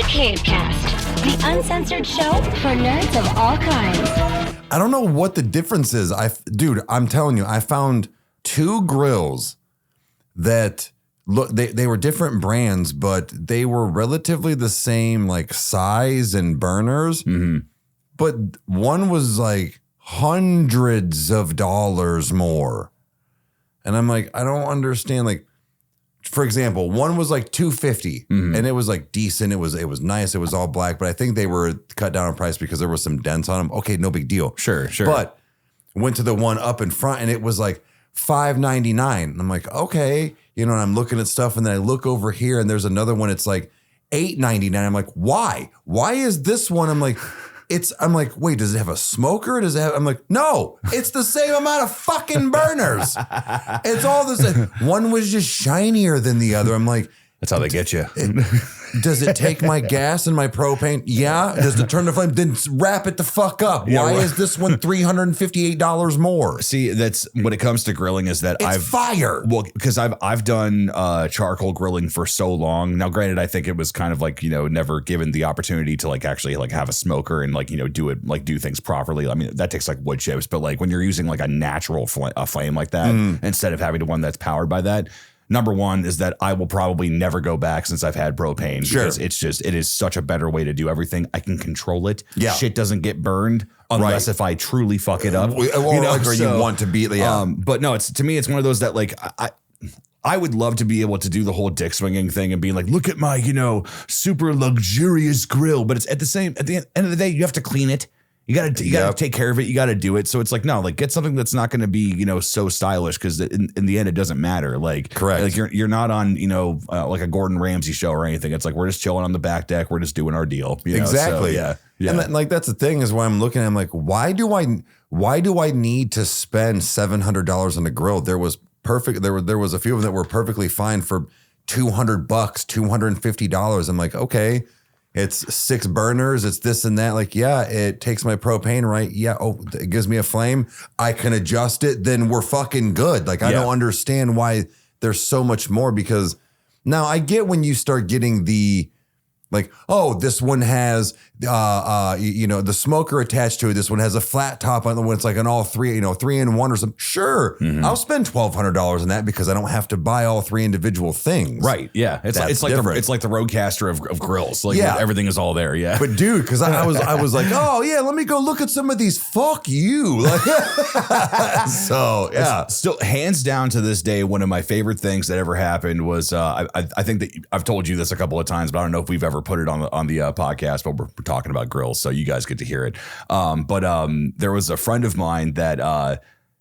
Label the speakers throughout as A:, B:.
A: Cavecast, the uncensored show for nerds of all kinds.
B: I don't know what the difference is. Dude, I'm telling you, I found 2 grills that look, they were different brands, but they were relatively the same like size and burners. Mm-hmm. But one was like hundreds of dollars more. And I'm like, I don't understand. Like, for example, one was like $250 and it was like decent. It was nice. It was all black, but I think they were cut down in price because there was some dents on them. Okay, no big deal.
C: Sure.
B: But went to the one up in front and it was like $5.99. And I'm like, okay, and I'm looking at stuff and then I look over here and there's another one. It's like $8.99. I'm like, why? Why is this one? I'm like, wait, does it have a smoker? I'm like, no, it's the same amount of fucking burners. It's all the same. One was just shinier than the other. I'm like,
C: that's how they get you.
B: Does it take my gas and my propane? Yeah. Does it turn the flame? Then wrap it the fuck up. Why is this one $358 more?
C: See, that's when it comes to grilling is that
B: it's fire.
C: Well, because I've done charcoal grilling for so long. Now, granted, I think it was kind of like, never given the opportunity to like actually like have a smoker and like, do things properly. I mean, that takes like wood chips, but like when you're using like a natural flame like that, instead of having one that's powered by that, number one is that I will probably never go back since I've had propane because it is such a better way to do everything. I can control it. Yeah. Shit doesn't get burned unless if I truly fuck it up.
B: Or you want to be. Yeah.
C: But no, to me, it's one of those that like I would love to be able to do the whole dick swinging thing and be like, look at my, super luxurious grill. But it's at the end of the day, you have to clean it. You gotta take care of it. You gotta do it. So it's like, no, like get something that's not going to be, so stylish because in the end, it doesn't matter. Like,
B: correct.
C: Like you're not on, like a Gordon Ramsay show or anything. It's like, we're just chilling on the back deck. We're just doing our deal.
B: Exactly.
C: So, yeah.
B: And like, that's the thing is why I'm looking at, I'm like, why do I need to spend $700 on the grill? There was a few of them that were perfectly fine for $200, $250. I'm like, okay. It's 6 burners. It's this and that. Like, yeah, it takes my propane, right? Yeah. Oh, it gives me a flame. I can adjust it. Then we're fucking good. Like, I don't understand why there's so much more because now I get when you start getting the, like, oh, this one has, the smoker attached to it. This one has a flat top on it when it's like an all 3, 3-in-1 or something. Sure. Mm-hmm. I'll spend $1,200 on that because I don't have to buy all 3 individual things.
C: Right. Yeah. It's like the Roadcaster of grills. Like everything is all there. Yeah.
B: But dude, because I was like, oh yeah, let me go look at some of these. Fuck you. Like, so yeah.
C: It's still hands down to this day, one of my favorite things that ever happened was I think that I've told you this a couple of times, but I don't know if we've ever put it on the podcast, but we're talking about grills, so you guys get to hear it. But there was a friend of mine that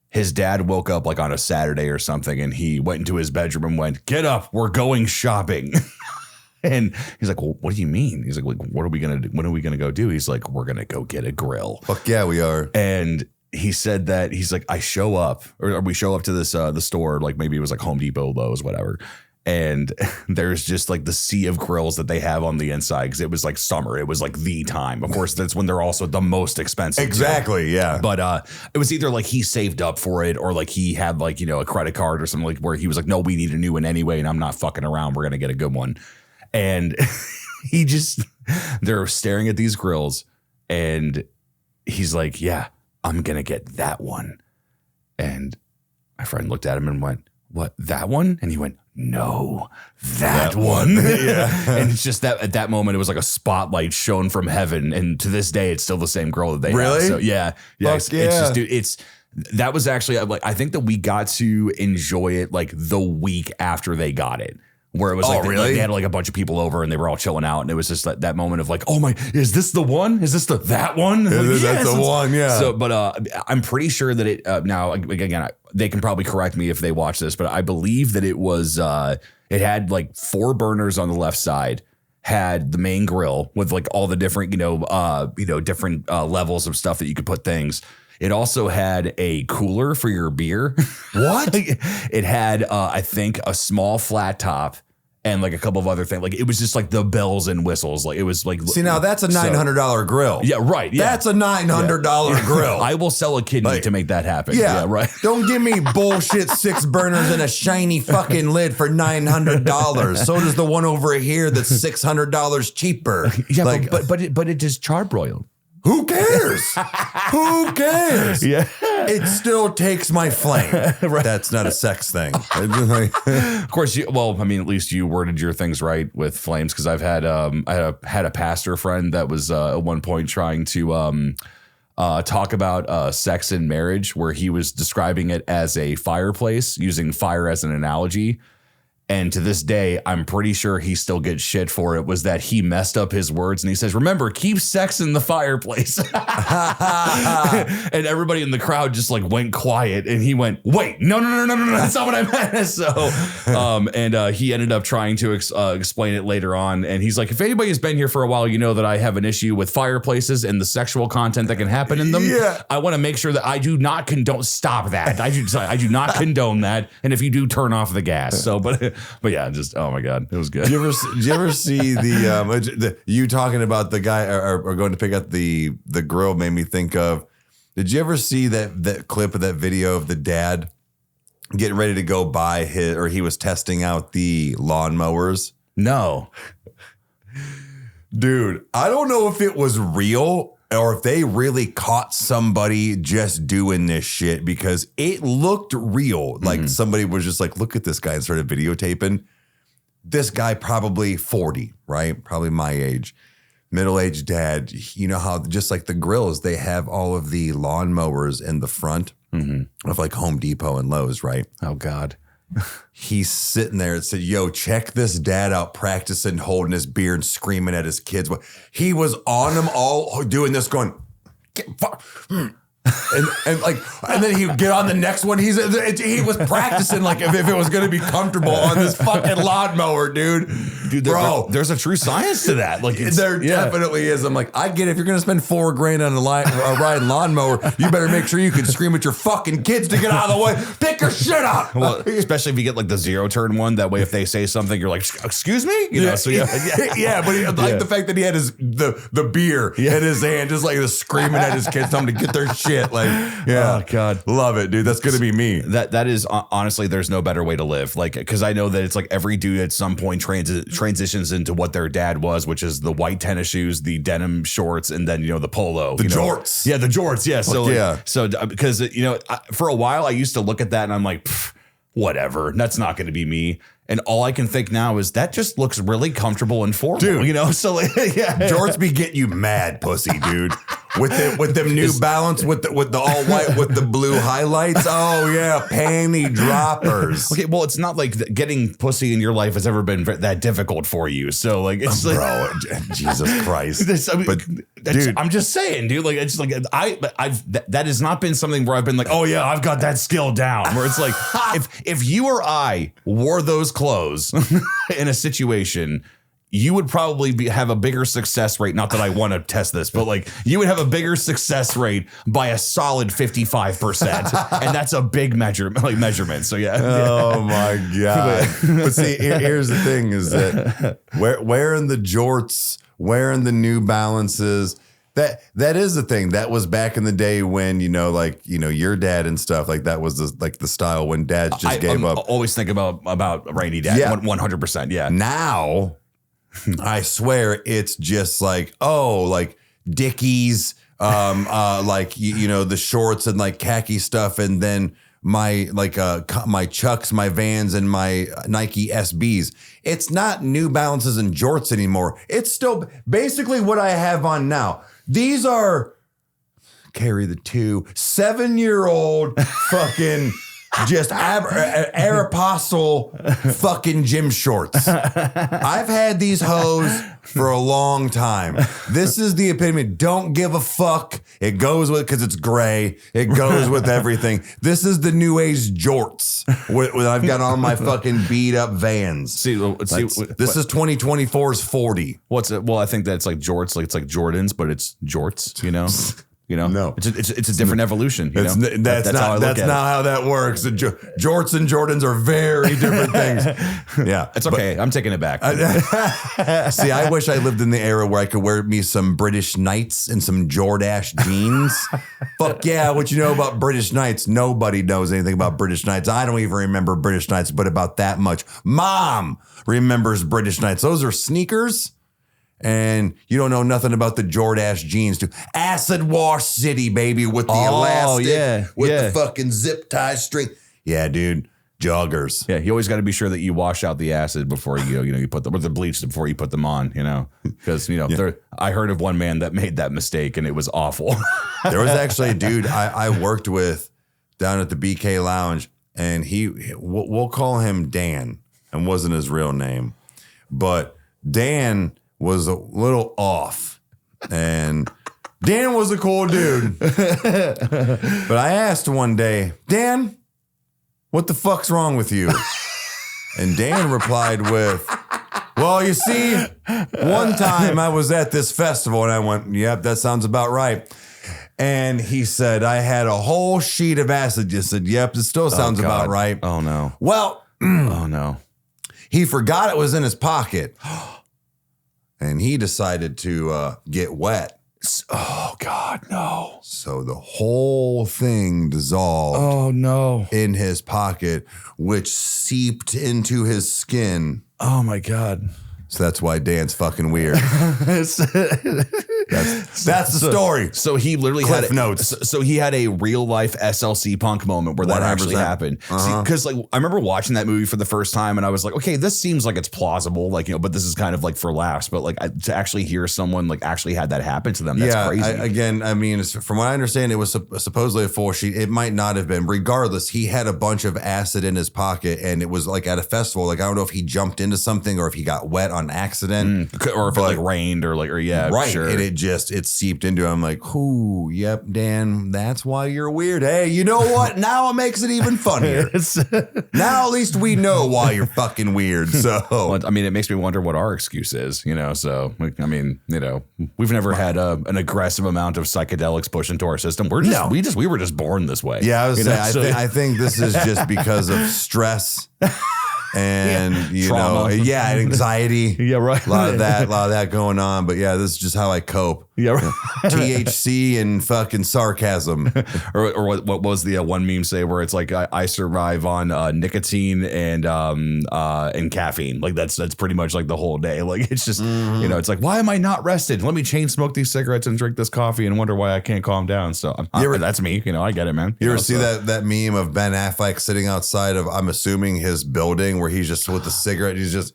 C: his dad woke up like on a Saturday or something, and he went into his bedroom and went, "Get up, we're going shopping." And he's like, "Well, what do you mean?" He's like, "What are we gonna do? When are we gonna go do?" He's like, "We're gonna go get a grill."
B: Fuck yeah, we are.
C: And he said that he's like, we show up to this the store, like maybe it was like Home Depot, Lowe's, whatever. And there's just like the sea of grills that they have on the inside because it was like summer. It was like the time. Of course, that's when they're also the most expensive.
B: Exactly. Yeah.
C: But it was either like he saved up for it or like he had like, a credit card or something like where he was like, no, we need a new one anyway. And I'm not fucking around. We're going to get a good one. And they're staring at these grills and he's like, yeah, I'm going to get that one. And my friend looked at him and went, what, that one? And he went, no, that one. Yeah. And it's just that at that moment, it was like a spotlight shown from heaven. And to this day, it's still the same girl that they
B: really?
C: have. So yeah. It's just, dude, that was actually like, I think that we got to enjoy it like the week after they got it. Where it was they had like a bunch of people over and they were all chilling out. And it was just that moment of like, oh my, is this the one? Is this that one?
B: Like, that's the one. Yeah.
C: So, but I'm pretty sure that it now, again, they can probably correct me if they watch this, but I believe that it was, it had like 4 burners on the left side, had the main grill with like all the different, different levels of stuff that you could put things. It also had a cooler for your beer.
B: What?
C: It had, I think, a small flat top. and like a couple of other things. Like it was just like the bells and whistles. Like it was like,
B: see, now that's a $900 grill.
C: Yeah, right. Yeah.
B: That's a $900 grill.
C: I will sell a kidney to make that happen.
B: Yeah,
C: right.
B: Don't give me bullshit 6 burners and a shiny fucking lid for $900. So does the one over here that's $600 cheaper.
C: Yeah,
B: like,
C: but it is charbroiled.
B: Who cares? Who cares?
C: Yeah.
B: It still takes my flame. Right. That's not a sex thing.
C: Of course, at least you worded your things right with flames, because I've had a pastor friend that was at one point trying to talk about sex in marriage, where he was describing it as a fireplace, using fire as an analogy. And to this day, I'm pretty sure he still gets shit for it, was that he messed up his words. And he says, remember, keep sex in the fireplace. And everybody in the crowd just like went quiet. And he went, wait, no, that's not what I meant. So, he ended up trying to explain it later on. And he's like, if anybody has been here for a while, you know that I have an issue with fireplaces and the sexual content that can happen in them. Yeah. I want to make sure that I do not condone, stop that. I do not condone that. And if you do, turn off the gas. So, but yeah, just, oh my God, it was good.
B: Did you ever see the you talking about the guy or going to pick up the grill made me think of, did you ever see that clip of that video of the dad getting ready to go buy he was testing out the lawnmowers?
C: No.
B: Dude, I don't know if it was real or if they really caught somebody just doing this shit, because it looked real. Like somebody was just like, look at this guy, and started videotaping. This guy probably 40, right? Probably my age. Middle-aged dad. You know how just like the grills, they have all of the lawnmowers in the front of like Home Depot and Lowe's, right?
C: Oh God.
B: He's sitting there and said, yo, check this dad out practicing holding his beer and screaming at his kids. He was on them all doing this going, get fuck. And then he would get on the next one. He was practicing like if it was going to be comfortable on this fucking lawnmower, dude. Bro,
C: there's a true science to that. Like
B: there definitely is. I'm like, I get it. If you're going to spend $4,000 on a riding lawnmower, you better make sure you can scream at your fucking kids to get out of the way. Pick your shit up.
C: Well, especially if you get like the 0-turn one. That way, if they say something, you're like, excuse me? You know, so
B: yeah. But the fact that he had the beer in his hand, just like screaming at his kids, telling them to get their shit. Like, yeah,
C: oh God,
B: love it, dude. That's gonna be me.
C: That is honestly, there's no better way to live. Like, because I know that it's like every dude at some point transitions into what their dad was, which is the white tennis shoes, the denim shorts, and then the polo,
B: the jorts.
C: Yeah, the jorts. Yeah. So because for a while I used to look at that and I'm like, whatever, that's not going to be me. And all I can think now is that just looks really comfortable and formal, dude. So
B: jorts be getting you mad, pussy, dude. With them New Balance with the all white with the blue highlights. Oh yeah, panty droppers.
C: Okay, well, it's not like getting pussy in your life has ever been that difficult for you. So like, it's
B: bro, Jesus Christ.
C: Dude, I'm just saying, dude. Like, it's like that has not been something where I've been like, oh yeah, I've got that skill down. Where it's like, if you or I wore those clothes in a situation, you would probably have a bigger success rate. Not that I want to test this, but like you would have a bigger success rate by a solid 55%, and that's a big measurement. So yeah.
B: Oh my God. But see, here's the thing: is that wearing the jorts, wearing the New Balances. That is the thing. That was back in the day when, your dad and stuff, like that was the style when dads just gave up.
C: Always think about rainy dad. Yeah. 100%. Yeah.
B: Now, I swear it's just like, like Dickies, the shorts and like khaki stuff. And then my Chucks, my Vans, and my Nike SBs. It's not New Balances and jorts anymore. It's still basically what I have on now. These are carry the 7-year-old fucking just Aeropostale fucking gym shorts. I've had these hoes for a long time. This is the epitome. Don't give a fuck. It goes with, because it's gray. It goes with everything. This is the new age jorts. When I've got on my fucking beat up Vans. This is 2024's 40.
C: What's it? Well, I think that's like jorts. Like it's like Jordans, but it's jorts. You know,
B: No.
C: it's a different evolution. You know?
B: That's not how that works. Jorts and Jordans are very different things. Yeah,
C: it's okay. I'm taking it back.
B: See, I wish I lived in the era where I could wear me some British Knights and some Jordache jeans. Fuck yeah. What you know about British Knights? Nobody knows anything about British Knights. I don't even remember British Knights, but about that much. Mom remembers British Knights. Those are sneakers. And you don't know nothing about the Jordache jeans, too. Acid Wash City, baby, with the elastic, with the fucking zip tie string. Yeah, dude, joggers.
C: Yeah, you always got to be sure that you wash out the acid before you put the bleach before you put them on. You know, because I heard of one man that made that mistake and it was awful.
B: There was actually a dude I worked with down at the BK Lounge, and we'll call him Dan, and wasn't his real name, but Dan was a little off, and Dan was a cool dude. But I asked one day, Dan, what the fuck's wrong with you? And Dan replied with, well, you see, one time I was at this festival and I went, yep, that sounds about right. And he said, I had a whole sheet of acid. Just said, yep, it still sounds about right.
C: Oh no.
B: Well,
C: oh no.
B: He forgot it was in his pocket. And he decided to get wet.
C: Oh, God, no.
B: So the whole thing dissolved.
C: Oh, no.
B: In his pocket, which seeped into his skin.
C: Oh, my God.
B: So that's why Dan's fucking weird. That's the story.
C: So he literally
B: Cliff
C: had
B: notes.
C: So he had a real life SLC Punk moment where that
B: 100%.
C: actually happened. Because like I remember watching that movie for the first time and I was like, okay, this seems like it's plausible, like but this is kind of like for laughs. But like to actually hear someone like actually had that happen to them, that's crazy.
B: I mean, from what I understand, it was supposedly a full sheet. It might not have been. Regardless, he had a bunch of acid in his pocket, and it was like at a festival. Like I don't know if he jumped into something or if he got wet on accident,
C: or if it like rained or
B: right.
C: Sure.
B: And it seeped into him. Like, ooh, yep, Dan, that's why you're weird. Hey, you know what? Now it makes it even funnier. Now at least we know why you're fucking weird. So
C: well, I mean, it makes me wonder what our excuse is. So I mean, we've never had an aggressive amount of psychedelics pushed into our system. We were just born this way.
B: Yeah, I think this is just because of stress. And
C: Trauma.
B: Anxiety.
C: Yeah, right.
B: A lot of that going on. But yeah, this is just how I cope.
C: Yeah, right.
B: THC and fucking sarcasm.
C: or what was the one meme say where it's like I survive on nicotine and caffeine. Like that's pretty much like the whole day. Like it's just it's like, why am I not rested? Let me chain smoke these cigarettes and drink this coffee and wonder why I can't calm down. So that's me. I get it, man.
B: You ever see that meme of Ben Affleck sitting outside of, I'm assuming, his building where he's just with the cigarette. He's just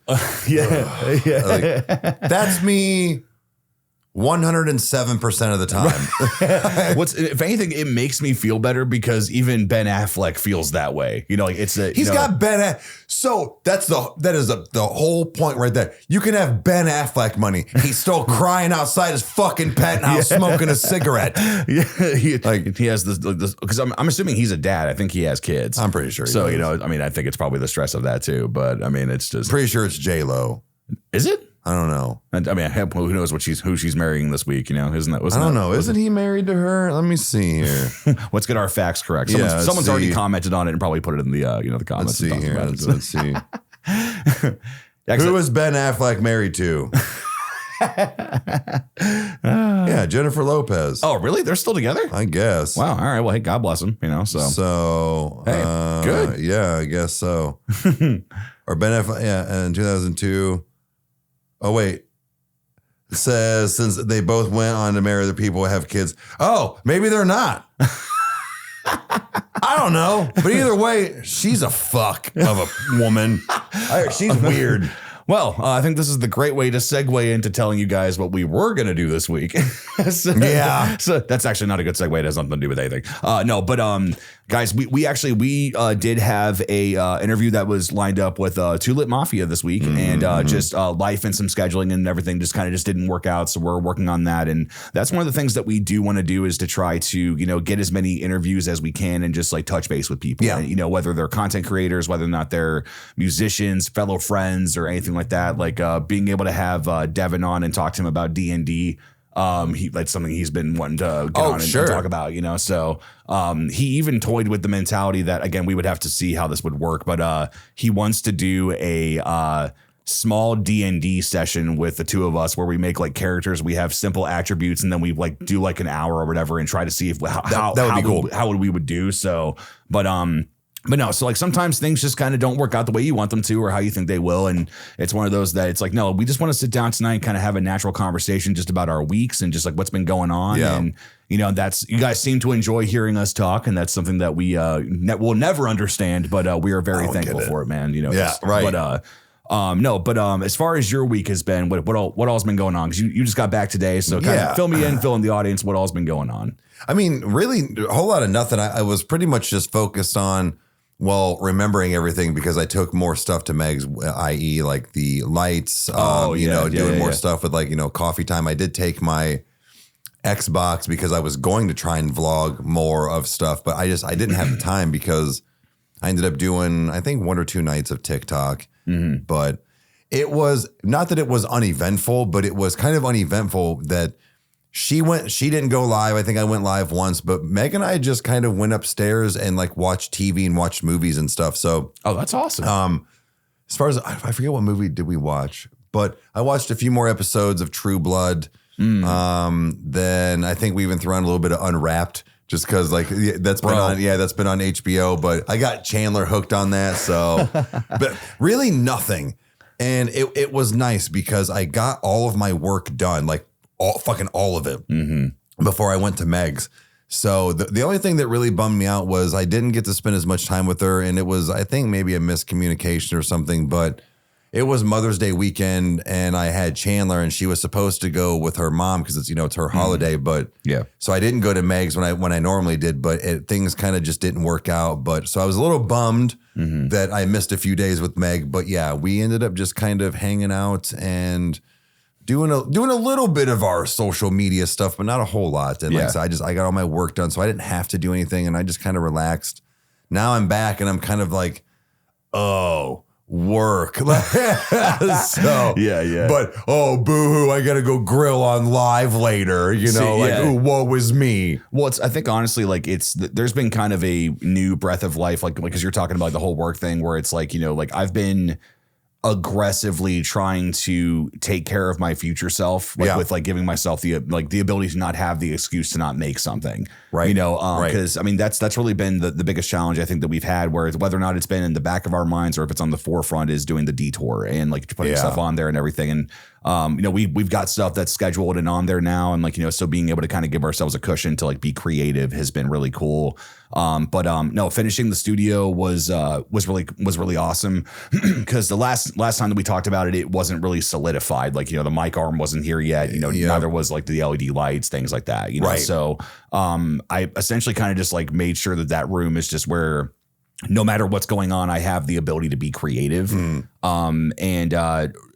B: that's me 107% of the time.
C: If anything, it makes me feel better because even Ben Affleck feels that way. He's
B: got Ben. So that is the whole point right there. You can have Ben Affleck money. He's still crying outside his fucking penthouse smoking a cigarette.
C: Yeah, he has this because I'm assuming he's a dad. I think he has kids.
B: I'm pretty sure.
C: So I mean, I think it's probably the stress of that too. But I mean, it's just
B: pretty sure it's J-Lo.
C: Is it?
B: I don't know.
C: And I mean, who knows who she's marrying this week? Isn't that?
B: I don't know. Isn't he married to her? Let me see here.
C: Let's get our facts correct. Someone's already commented on it and probably put it in the the comments.
B: Let's see here. Let's see. Who is Ben Affleck married to? Yeah, Jennifer Lopez.
C: Oh, really? They're still together?
B: I guess.
C: Wow. All right. Well, hey, God bless him.
B: So
C: hey, good.
B: Yeah, I guess so. Or Ben Affleck. Yeah, in 2002. Oh, wait. It says since they both went on to marry other people, have kids. Oh, maybe they're not. I don't know. But either way, she's a fuck of a woman. She's weird.
C: Well, I think this is the great way to segue into telling you guys what we were going to do this week. So that's actually not a good segue. It has nothing to do with anything. Guys, we did have a interview that was lined up with Two Lit Mafia this week, and just life and some scheduling and everything just didn't work out. So we're working on that, and that's one of the things that we do want to do is to try to get as many interviews as we can and just like touch base with people.
B: Yeah.
C: And, whether they're content creators, whether or not they're musicians, fellow friends, or anything like that. Like being able to have Devin on and talk to him about D&D. That's something he's been wanting to get
B: Oh,
C: on and
B: sure.
C: talk about, you know. So he even toyed with the mentality that, again, we would have to see how this would work, but he wants to do a small D&D session with the two of us where we make like characters, we have simple attributes, and then we like do like an hour or whatever and try to see if how
B: that would be cool.
C: how we would do. So, but no, so like sometimes things just kind of don't work out the way you want them to or how you think they will. And it's one of those that it's like, no, we just want to sit down tonight and kind of have a natural conversation just about our weeks and just like what's been going on.
B: Yeah.
C: And, you know, you guys seem to enjoy hearing us talk. And that's something that we will never understand, but we are very thankful for it, man. You know,
B: yeah, right.
C: But as far as your week has been, what all's been going on? Because you just got back today. So kind of fill me in, fill in the audience, what all's been going on.
B: I mean, really a whole lot of nothing. I was pretty much just focused on, remembering everything because I took more stuff to Meg's, i.e. like the lights, doing more stuff with like, coffee time. I did take my Xbox because I was going to try and vlog more of stuff, but I didn't have the time because I ended up doing, I think 1 or 2 nights of TikTok, but it was not that it was uneventful, but it was kind of uneventful that she didn't go live. I think I went live once, but Meg and I just kind of went upstairs and like watched TV and watched movies and stuff. So,
C: that's awesome.
B: As far as I forget what movie did we watch, but I watched a few more episodes of True Blood. Then I think we even threw on a little bit of Unwrapped just because like that's been on HBO, but I got Chandler hooked on that. So, but really nothing. And it was nice because I got all of my work done, like all of it before I went to Meg's. So the only thing that really bummed me out was I didn't get to spend as much time with her. And it was, I think maybe a miscommunication or something, but it was Mother's Day weekend and I had Chandler and she was supposed to go with her mom because it's her holiday. But so I didn't go to Meg's when I normally did, but things kind of just didn't work out. But so I was a little bummed that I missed a few days with Meg, but yeah, we ended up just kind of hanging out and doing a little bit of our social media stuff, but not a whole lot. And like I said, I got all my work done, so I didn't have to do anything, and I just kind of relaxed. Now I'm back, and I'm kind of like, work. So But boo-hoo, I gotta go grill on live later. Woe was me.
C: Well, I think honestly, like there's been kind of a new breath of life, like because you're talking about the whole work thing, where it's like like I've been aggressively trying to take care of my future self, with like giving myself the ability to not have the excuse to not make something, right? Because I mean that's really been the biggest challenge I think that we've had, where it's whether or not it's been in the back of our minds or if it's on the forefront is doing the detour and like putting stuff on there and everything. And we've got stuff that's scheduled and on there now, and so being able to kind of give ourselves a cushion to like be creative has been really cool. But finishing the studio was really awesome because the last time that we talked about it wasn't really solidified. Like, the mic arm wasn't here yet, neither was like the LED lights, things like that, Right. So, I essentially kind of just like made sure that room is just where no matter what's going on, I have the ability to be creative.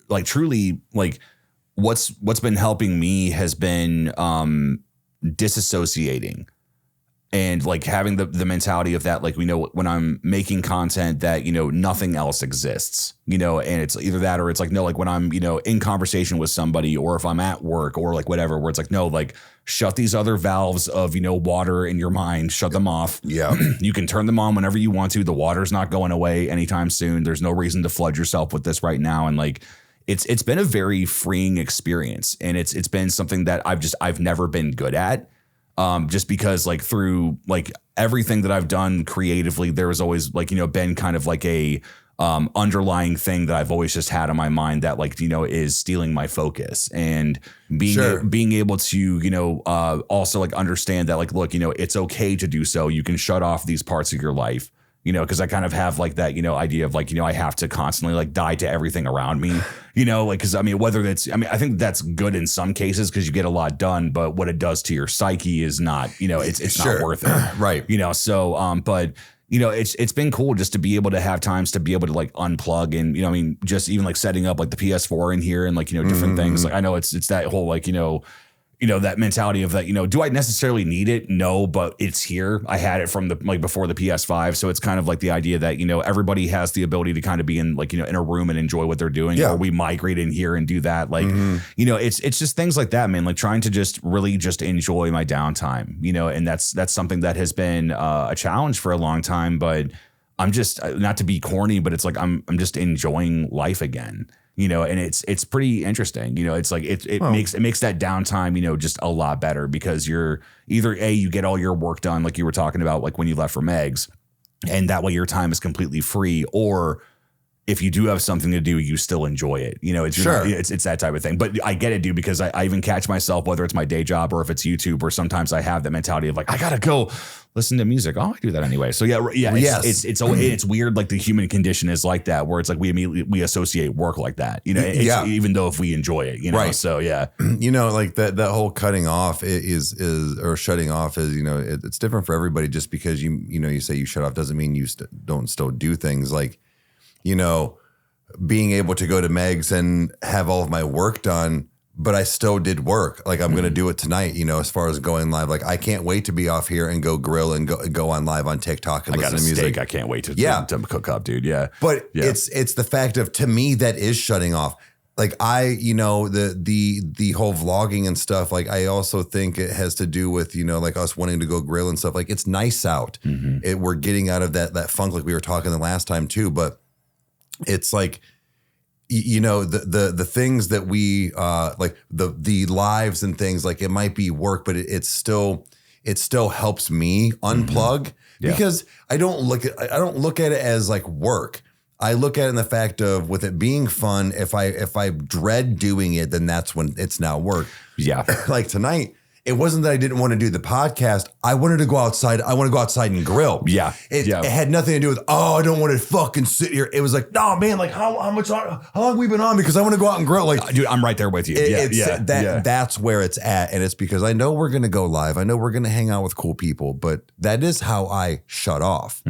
C: Like truly, like what's been helping me has been disassociating and like having the mentality of that, like, when I'm making content that, nothing else exists, and it's either that or it's like, no, like when I'm, in conversation with somebody or if I'm at work or like whatever, where it's like, no, like shut these other valves of, water in your mind, shut them off.
B: Yeah.
C: You can turn them on whenever you want to. The water's not going away anytime soon. There's no reason to flood yourself with this right now. And like, it's been a very freeing experience, and it's been something that I've never been good at, just because like through like everything that I've done creatively, there was always like been kind of like a underlying thing that I've always just had on my mind that like is stealing my focus, and being able to also like understand that like, look, it's okay to do so. You can shut off these parts of your life. Because I kind of have like that, idea of like, I have to constantly like die to everything around me, like, because I mean, I think that's good in some cases because you get a lot done, but what it does to your psyche is not, it's not worth it.
B: Right.
C: So, but it's been cool just to be able to have times to be able to like unplug and, just even like setting up like the PS4 in here and like, different things. Like I know it's that whole like, you know, that mentality of that, you know, do I necessarily need it? No, but it's here. I had it from the like before the PS5. So it's kind of like the idea that, you know, everybody has the ability to kind of be in like, you know, in a room and enjoy what they're doing.
B: Yeah.
C: Or we migrate in here and do that. Like, you know, it's just things like that, man. Like trying to just really just enjoy my downtime, you know, and that's something that has been a challenge for a long time. But I'm just, not to be corny, but it's like I'm just enjoying life again. You know, and it's pretty interesting. You know, it's like it makes that downtime, you know, just a lot better because you're either you get all your work done like you were talking about, like when you left for Megs, and that way your time is completely free, or if you do have something to do, you still enjoy it. You know, it's it's that type of thing. But I get it, dude, because I even catch myself, whether it's my day job or if it's YouTube, or sometimes I have that mentality of like, I gotta go listen to music. Oh, I do that anyway. So yeah, it's weird. Like the human condition is like that, where it's like we associate work like that. You know, even though if we enjoy it, you know. Right. So yeah,
B: you know, like that whole cutting off is or shutting off is, you know, it's different for everybody. Just because you know you say you shut off doesn't mean you don't still do things like. You know, being able to go to Meg's and have all of my work done, but I still did work. Like I'm going to do it tonight, you know, as far as going live. Like I can't wait to be off here and go grill and go on live on TikTok and listen to music.
C: Steak I can't wait to cook up, dude. Yeah.
B: But it's the fact of, to me, that is shutting off. Like you know, the whole vlogging and stuff, like I also think it has to do with, you know, like us wanting to go grill and stuff. Like it's nice out. We're getting out of that funk like we were talking the last time too, but it's like, you know, the things that we like the lives and things, like it might be work, but it still helps me unplug because I don't look at it as like work. I look at it in the fact of, with it being fun, if I dread doing it, then that's when it's now work. Yeah. Like tonight, it wasn't that I didn't want to do the podcast. I wanted to go outside. I want to go outside and grill. Yeah. It had nothing to do with, I don't want to fucking sit here. It was like, no, man, like how long have we been on? Because I want to go out and grill. Like,
C: dude, I'm right there with you.
B: That's where it's at. And it's because I know we're going to go live. I know we're going to hang out with cool people, but that is how I shut off.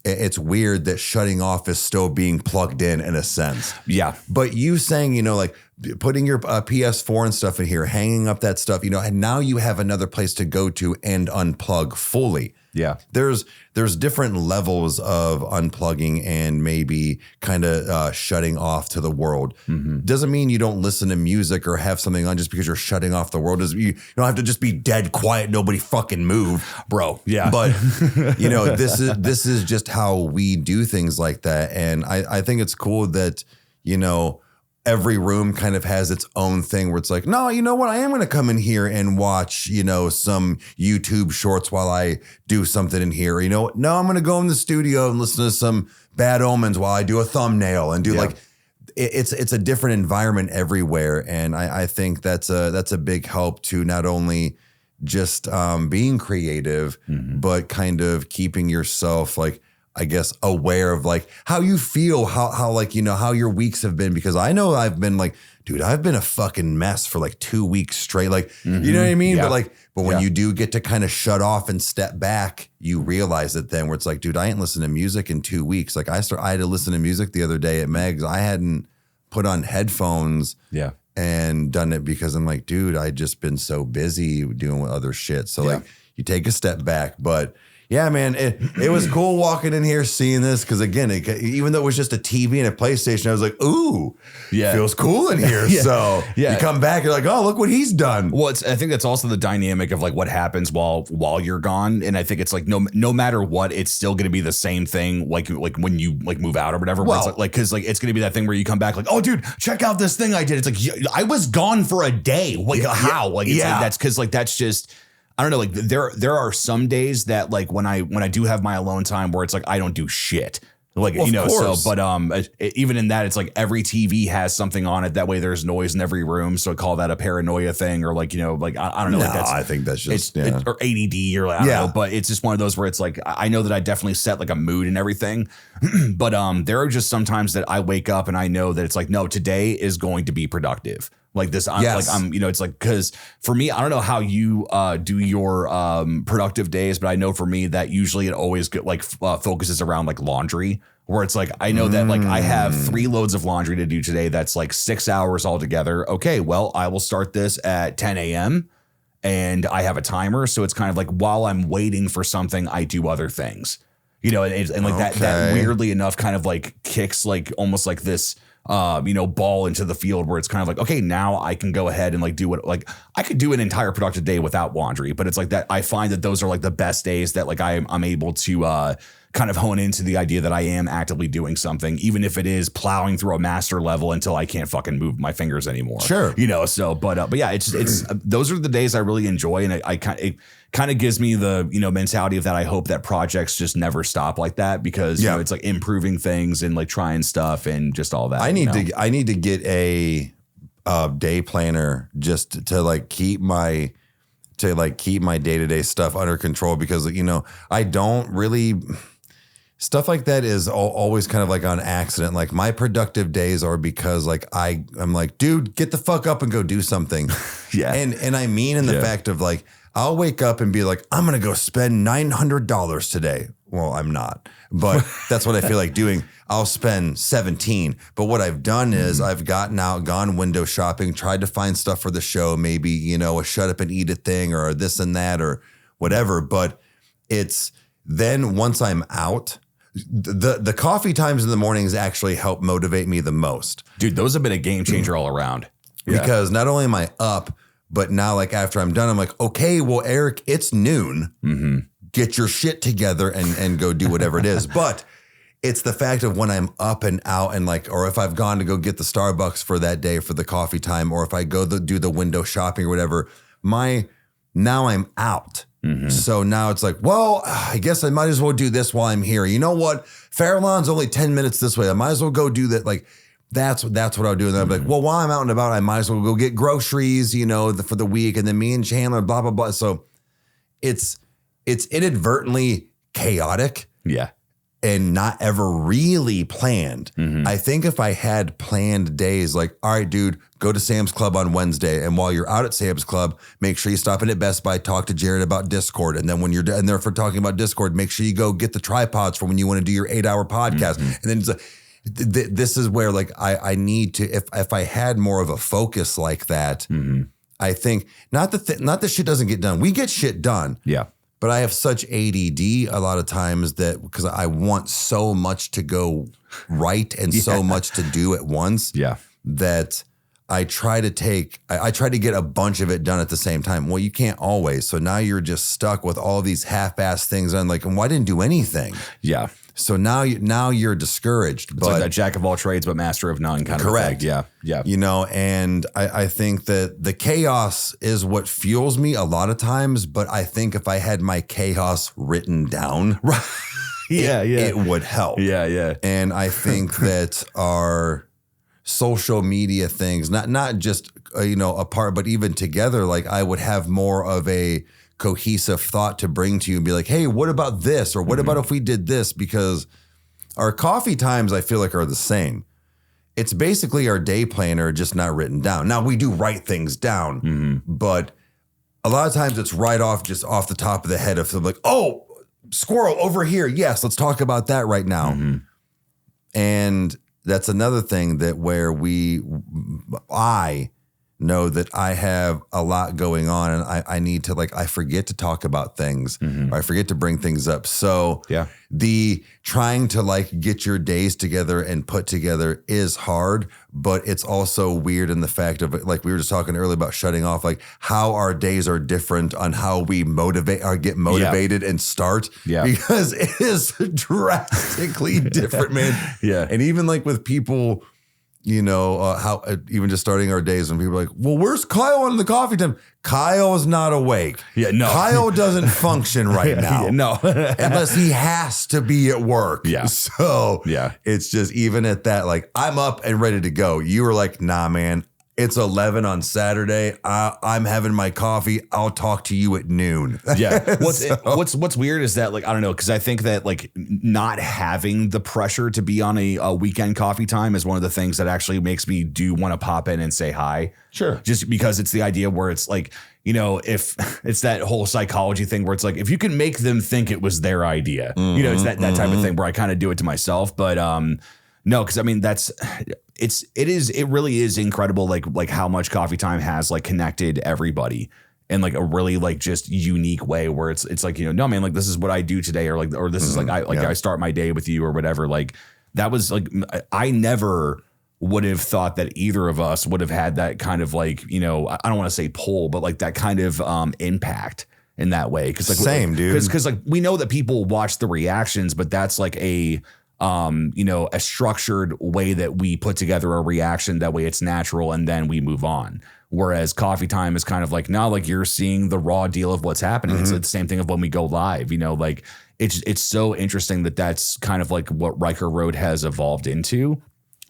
B: It's weird that shutting off is still being plugged in a sense. Yeah. But you saying, you know, like putting your PS4 and stuff in here, hanging up that stuff, you know, and now you have another place to go to and unplug fully. Yeah. There's different levels of unplugging and maybe kind of shutting off to the world. Doesn't mean you don't listen to music or have something on just because you're shutting off the world. You don't have to just be dead quiet, nobody fucking move, bro. Yeah. But you know, this is just how we do things like that. And I think it's cool that, you know, every room kind of has its own thing where it's like, no, you know what? I am going to come in here and watch, you know, some YouTube shorts while I do something in here. You know, no, I'm going to go in the studio and listen to some Bad Omens while I do a thumbnail and do like, it's a different environment everywhere. And I think that's a big help to not only just being creative, but kind of keeping yourself like, I guess, aware of like how you feel, how like, you know, how your weeks have been, because I know I've been like, dude, I've been a fucking mess for like 2 weeks straight. Like, you know what I mean? Yeah. But when you do get to kind of shut off and step back, you realize it then, where it's like, dude, I ain't listened to music in 2 weeks. Like I had to listen to music the other day at Meg's. I hadn't put on headphones and done it because I'm like, dude, I just been so busy doing other shit. So like you take a step back, but yeah, man, it was cool walking in here, seeing this, because again, even though it was just a TV and a PlayStation, I was like, ooh, feels cool in here. So you come back, you're like, oh, look what he's done.
C: Well, I think that's also the dynamic of like what happens while you're gone, and I think it's like no matter what, it's still going to be the same thing. Like when you like move out or whatever, where it's like because like it's going to be that thing where you come back like, oh, dude, check out this thing I did. It's like I was gone for a day. Like how? Like it's like that's because like that's just. I don't know, like there are some days that like when I do have my alone time where it's like I don't do shit. Like, well, you know, so but even in that, it's like every TV has something on it. That way there's noise in every room. So I call that a paranoia thing, or like, you know, like I don't know.
B: No,
C: like
B: I think that's just
C: or ADD or like, I don't know, but it's just one of those where it's like I know that I definitely set like a mood and everything. But there are just sometimes that I wake up and I know that it's like, no, today is going to be productive. Like this, I'm
B: Yes.
C: like, I'm, it's like, cause for me, I don't know how you do your productive days, but I know for me that usually it always focuses around like laundry, where it's like, I know that like I have 3 loads of laundry to do today. That's like 6 hours altogether. Okay, well, I will start this at 10 a.m. and I have a timer. So it's kind of like while I'm waiting for something, I do other things, and like that weirdly enough kind of like kicks like almost like this ball into the field where it's kind of like, okay, now I can go ahead and like do what, like I could do an entire productive day without laundry, but it's like that. I find that those are like the best days that like I'm able to kind of hone into the idea that I am actively doing something, even if it is plowing through a master level until I can't fucking move my fingers anymore.
B: Sure.
C: So, but yeah, it's those are the days I really enjoy. And it kind of gives me the, mentality of that. I hope that projects just never stop like that because it's like improving things and like trying stuff and just all that.
B: I need to get a day planner just to keep my day-to-day stuff under control because, I don't really. Stuff like that is always kind of like on accident. Like my productive days are because like I'm like, dude, get the fuck up and go do something.
C: Yeah.
B: And I mean in the fact of like, I'll wake up and be like, I'm going to go spend $900 today. Well, I'm not, but that's what I feel like doing. I'll spend 17. But what I've done is I've gone window shopping, tried to find stuff for the show, maybe, a shut up and eat it thing or this and that or whatever. But it's then once I'm out, the coffee times in the mornings actually help motivate me the most.
C: Dude, those have been a game changer all around.
B: Because not only am I up, but now like after I'm done, I'm like, okay, well, Eric, it's noon. Mm-hmm. Get your shit together and go do whatever it is. But it's the fact of when I'm up and out and like, or if I've gone to go get the Starbucks for that day for the coffee time, or if I go do the window shopping or whatever, now I'm out. Mm-hmm. So now it's like, well, I guess I might as well do this while I'm here. You know what? Farallon's only 10 minutes this way. I might as well go do that. Like, that's what I'll do. And then I'm like, well, while I'm out and about, I might as well go get groceries, for the week. And then me and Chandler, blah, blah, blah. So it's inadvertently chaotic.
C: Yeah.
B: And not ever really planned. Mm-hmm. I think if I had planned days like, all right, dude, go to Sam's Club on Wednesday. And while you're out at Sam's Club, make sure you stop in at Best Buy, talk to Jared about Discord. And then when you're in there for talking about Discord, make sure you go get the tripods for when you want to do your 8-hour podcast. Mm-hmm. And then it's this is where like I need to, if I had more of a focus like that, I think not that shit doesn't get done. We get shit done.
C: Yeah.
B: But I have such ADD a lot of times that because I want so much to go right and so much to do at once that I try to get a bunch of it done at the same time. Well, you can't always. So now you're just stuck with all these half-assed things. And like, well, I didn't do anything.
C: Yeah.
B: So now you're discouraged.
C: It's like that jack of all trades, but master of none kind of thing.
B: Correct.
C: Yeah. Yeah.
B: And I think that the chaos is what fuels me a lot of times. But I think if I had my chaos written down, it would help.
C: Yeah. Yeah.
B: And I think that our social media things, not just, apart, but even together, like I would have more of a cohesive thought to bring to you and be like, hey, what about this? Or what about if we did this? Because our coffee times, I feel like, are the same. It's basically our day planner, just not written down. Now we do write things down, but a lot of times it's just off the top of the head of like, oh, squirrel over here. Yes, let's talk about that right now. And that's another thing that where I know that I have a lot going on and I need to I forget to talk about things or I forget to bring things up. So the trying to get your days together and put together is hard, but it's also weird in the fact of like we were just talking earlier about shutting off, like how our days are different on how we motivate or get motivated and start because it is drastically different, man.
C: Yeah.
B: And even with people, how even just starting our days when people are like, well, where's Kyle on the coffee time? Kyle is not awake.
C: Yeah, no.
B: Kyle doesn't function right now.
C: No.
B: Unless he has to be at work.
C: Yeah.
B: So it's just even at that, I'm up and ready to go. You were like, nah, man, It's 11 on Saturday. I'm having my coffee. I'll talk to you at noon.
C: Yeah. What's weird is that, like, I don't know, because I think that, like, not having the pressure to be on a weekend coffee time is one of the things that actually makes me do want to pop in and say hi.
B: Sure.
C: Just because it's the idea where it's like, you know, if it's that whole psychology thing where it's like, if you can make them think it was their idea, you know, it's that type of thing where I kind of do it to myself. But no, because I mean, it really is incredible, like how much coffee time has like connected everybody in like a really like just unique way where it's like, you know, no, man, like this is what I do today, or like, or this is like I start my day with you or whatever. Like that was like, I never would have thought that either of us would have had that kind of like, you know, I don't want to say pull, but like that kind of impact in that way. Cause like,
B: same dude.
C: Cause like we know that people watch the reactions, but that's like a structured way that we put together a reaction. That way it's natural. And then we move on. Whereas coffee time is kind of like, now, like you're seeing the raw deal of what's happening. It's the same thing of when we go live, you know, like it's so interesting that that's kind of like what Riker Road has evolved into,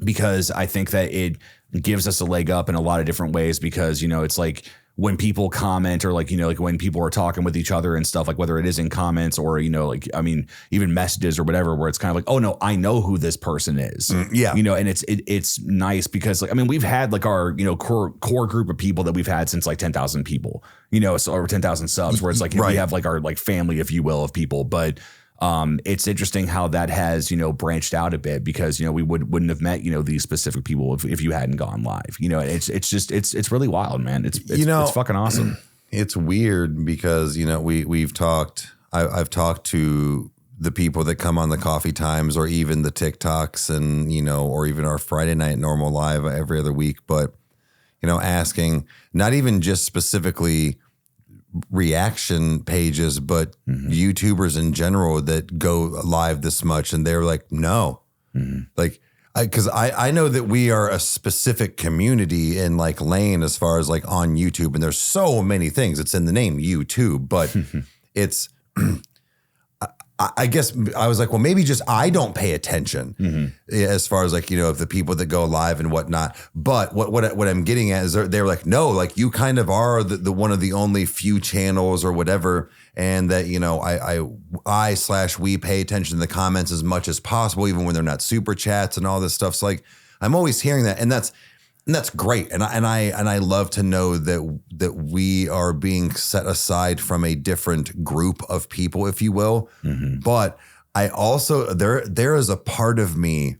C: because I think that it gives us a leg up in a lot of different ways, because, you know, it's like, when people comment or like, you know, like when people are talking with each other and stuff, like whether it is in comments or, you know, like, I mean, even messages or whatever, where it's kind of like, oh no, I know who this person is.
B: Yeah.
C: You know, and it's nice because like, I mean, we've had like our, you know, core group of people that we've had since like 10,000 people, you know, so over 10,000 subs, where it's like, we have like our like family, if you will, of people. But it's interesting how that has, you know, branched out a bit, because, you know, we wouldn't have met, you know, these specific people if you hadn't gone live, you know. It's just it's really wild, man. It's you know, it's fucking awesome.
B: It's weird because, you know, I've talked to the people that come on the coffee times or even the TikToks and, you know, or even our Friday night normal live every other week, but, you know, asking not even just specifically reaction pages, but YouTubers in general that go live this much, and they're like, no, like, because I know that we are a specific community in like lane as far as like on YouTube, and there's so many things. It's in the name YouTube, but it's. I guess I was like, well, maybe just I don't pay attention as far as like, you know, of the people that go live and whatnot. But what I'm getting at is they're like, no, like you kind of are the one of the only few channels or whatever. And that, you know, we pay attention to the comments as much as possible, even when they're not super chats and all this stuff. So like, I'm always hearing that. And that's great. And I love to know that we are being set aside from a different group of people, if you will. But I also, there is a part of me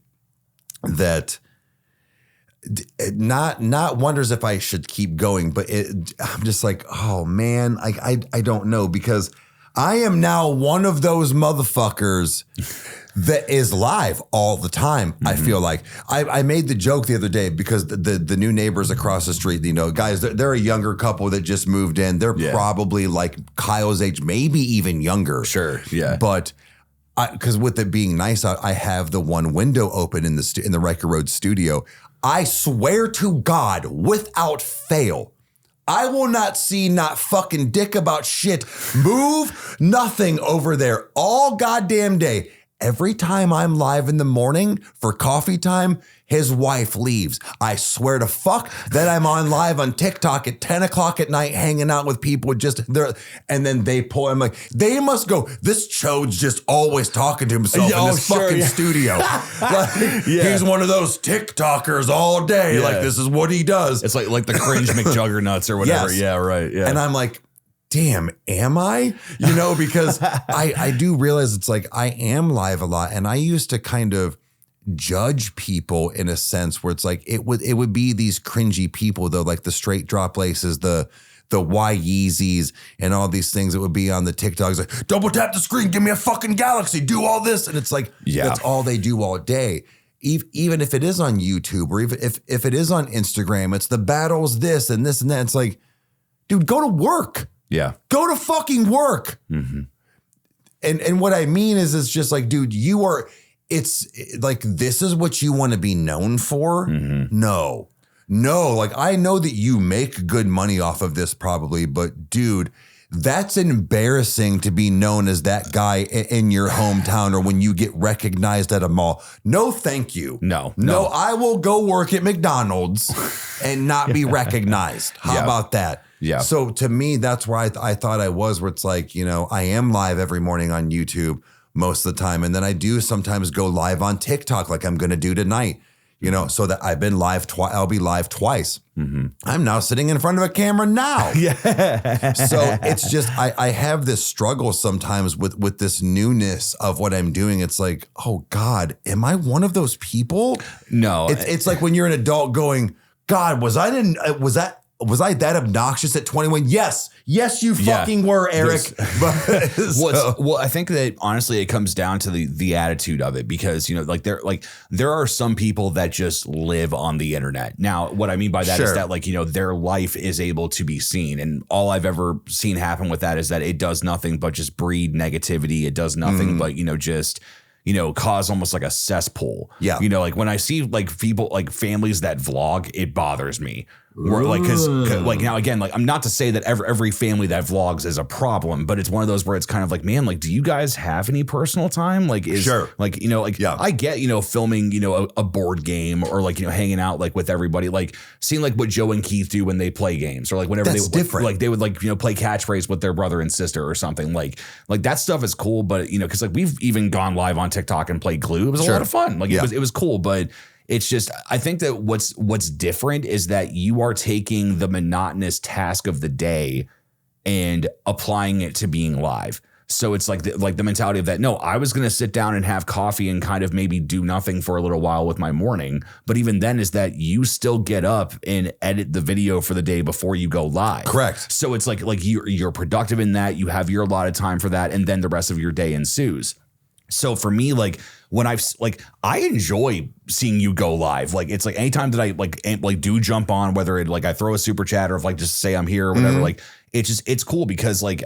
B: that not wonders if I should keep going, but I'm just like, oh man, I don't know, because I am now one of those motherfuckers that is live all the time. I feel like I made the joke the other day because the new neighbors across the street, you know, guys, they're a younger couple that just moved in. They're probably like Kyle's age, maybe even younger.
C: Sure. Yeah.
B: But because with it being nice out, I have the one window open in the Riker Road studio. I swear to God, without fail, I will not see not fucking dick about shit. Move nothing over there all goddamn day. Every time I'm live in the morning for coffee time, his wife leaves. I swear to fuck that I'm on live on TikTok at 10 o'clock at night hanging out with people just there. And then they pull, I'm like, they must go, this chode's just always talking to himself in this fucking studio. Like, he's one of those TikTokers all day. Like, this is what he does.
C: It's like the cringe McJuggernauts or whatever.
B: Yes.
C: Yeah, right. Yeah.
B: And I'm like, damn, am I? You know, because I do realize it's like I am live a lot, and I used to kind of judge people in a sense where it's like it would be these cringy people though, like the straight drop laces, the Y Yeezys and all these things that would be on the TikToks, like double tap the screen, give me a fucking galaxy, do all this, and it's like that's all they do all day. Even if it is on YouTube or even if it is on Instagram, it's the battles, this and this and that. It's like, dude, go to work.
C: Yeah.
B: Go to fucking work. And what I mean is, it's just like, dude, it's like, this is what you want to be known for? No, like, I know that you make good money off of this probably, but dude, that's embarrassing to be known as that guy in your hometown or when you get recognized at a mall. No, thank you.
C: No.
B: I will go work at McDonald's and not be recognized. How about that?
C: Yeah.
B: So to me, that's where I thought I was, where it's like, you know, I am live every morning on YouTube most of the time. And then I do sometimes go live on TikTok like I'm going to do tonight, you know, so that I've been live twice. I'll be live twice. Mm-hmm. I'm now sitting in front of a camera now.
C: Yeah.
B: So it's just, I have this struggle sometimes with this newness of what I'm doing. It's like, oh God, am I one of those people?
C: No.
B: It's like when you're an adult going, God, was I that obnoxious at 21? Yes, you fucking were, Eric.
C: Well, I think that honestly, it comes down to the attitude of it, because, you know, there are some people that just live on the internet. Now, what I mean by that is that, like, you know, their life is able to be seen, and all I've ever seen happen with that is that it does nothing but just breed negativity. It does nothing but, you know, just, you know, cause almost like a cesspool.
B: Yeah.
C: You know, like when I see like people, like families that vlog, it bothers me. Where, like, cause like, now again, like, I'm not to say that every family that vlogs is a problem, but it's one of those where it's kind of like, man, like, do you guys have any personal time? Like, like, you know, like, I get, you know, filming, you know, a board game, or like, you know, hanging out like with everybody, like seeing like what Joe and Keith do when they play games, or like whenever
B: That's different.
C: Like they would, like, you know, play catchphrase with their brother and sister or something, like that stuff is cool. But, you know, cause like we've even gone live on TikTok and played Glue. It was a lot of fun. Like it was cool, but it's just, I think that what's different is that you are taking the monotonous task of the day and applying it to being live. So it's like the mentality of that, no, I was going to sit down and have coffee and kind of maybe do nothing for a little while with my morning. But even then is that you still get up and edit the video for the day before you go live.
B: Correct.
C: So it's like you're productive in that, you have your allotted time for that, and then the rest of your day ensues. So for me, like when I enjoy seeing you go live. Like it's like anytime that I like do jump on, whether it like I throw a super chat or if like just say I'm here or whatever, like it's cool because like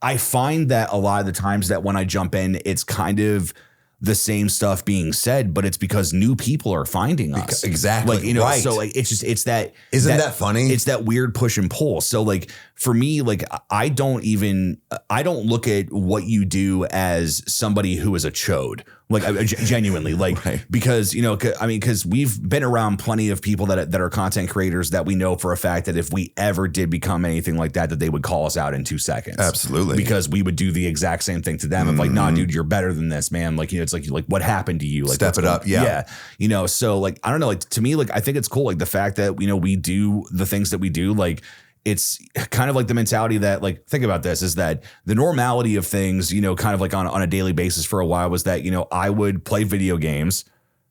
C: I find that a lot of the times that when I jump in, it's kind of the same stuff being said, but it's because new people are finding us.
B: Exactly.
C: Like, you know, so like, it's that.
B: Isn't that funny?
C: It's that weird push and pull. So like for me, like I don't look at what you do as somebody who is a chode. Like genuinely, like, because, you know, I mean, because we've been around plenty of people that are content creators that we know for a fact that if we ever did become anything like that they would call us out in 2 seconds.
B: Absolutely.
C: Because we would do the exact same thing to them of like, nah, dude, you're better than this, man. Like, you know, it's like what happened to you? Like,
B: step it up. Yeah.
C: Yeah. You know, so like, I don't know, like to me, like, I think it's cool. Like the fact that, you know, we do the things that we do, like, it's kind of like the mentality that, like, think about this, is that the normality of things, you know, kind of like on a daily basis for a while was that, you know, I would play video games,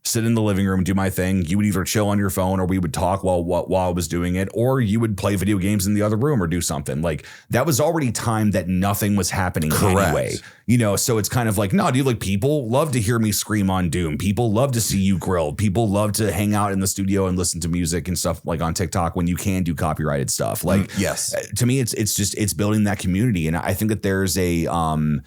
C: sit in the living room, do my thing. You would either chill on your phone or we would talk while I was doing it, or you would play video games in the other room or do something. Like that was already time that nothing was happening anyway, you know? So it's kind of like, no, dude, like people love to hear me scream on Doom. People love to see you grill. People love to hang out in the studio and listen to music and stuff like on TikTok when you can do copyrighted stuff. Like,
B: yes,
C: to me, it's building that community. And I think that there's I'm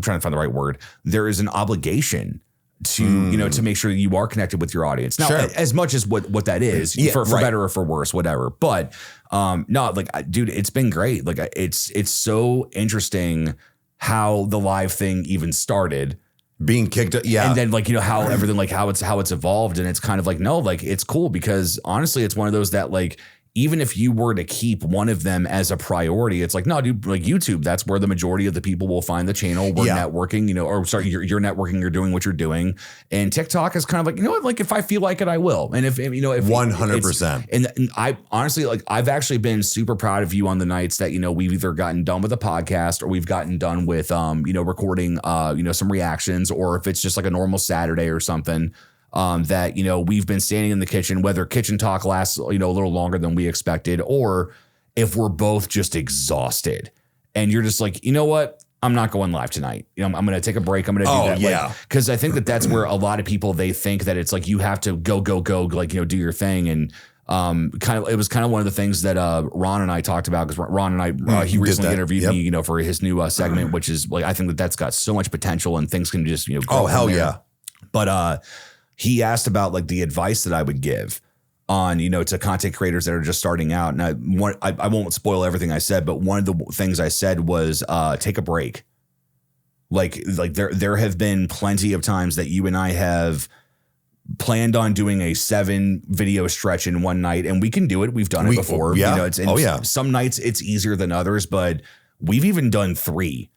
C: trying to find the right word. There is an obligation to, you know, to make sure you are connected with your audience. Now, as much as what that is, for better or for worse, whatever. But no, like, dude, it's been great. Like it's so interesting how the live thing even started.
B: Being kicked up, yeah.
C: And then, like, you know, how everything, like how it's evolved. And it's kind of like, no, like it's cool because honestly, it's one of those that, like, even if you were to keep one of them as a priority, it's like, no, dude, like YouTube, that's where the majority of the people will find the channel. We're networking, you know, or sorry, you're networking, you're doing what you're doing. And TikTok is kind of like, you know what, like if I feel like it, I will. And if, you know, if 100%. And I honestly, like, I've actually been super proud of you on the nights that, you know, we've either gotten done with a podcast or we've gotten done with, you know, recording, you know, some reactions, or if it's just like a normal Saturday or something. That, you know, we've been standing in the kitchen, whether kitchen talk lasts, you know, a little longer than we expected, or if we're both just exhausted and you're just like, you know what, I'm not going live tonight. You know, I'm going to take a break. I'm going to do that. Yeah. Because I think that's where a lot of people, they think that it's like, you have to go, like, you know, do your thing. And it was kind of one of the things that Ron and I talked about, because Ron and I, he recently interviewed me, you know, for his new segment, which is like, I think that's got so much potential and things can just, you know, go. Oh, hell yeah. But he asked about like the advice that I would give on, to content creators that are just starting out. And I won't spoil everything I said, but one of the things I said was take a break. Like there have been plenty of times that you and I have planned on doing a 7 video stretch in one night, and we can do it. We've done it before.
B: Yeah.
C: Some nights it's easier than others, but we've even done 3.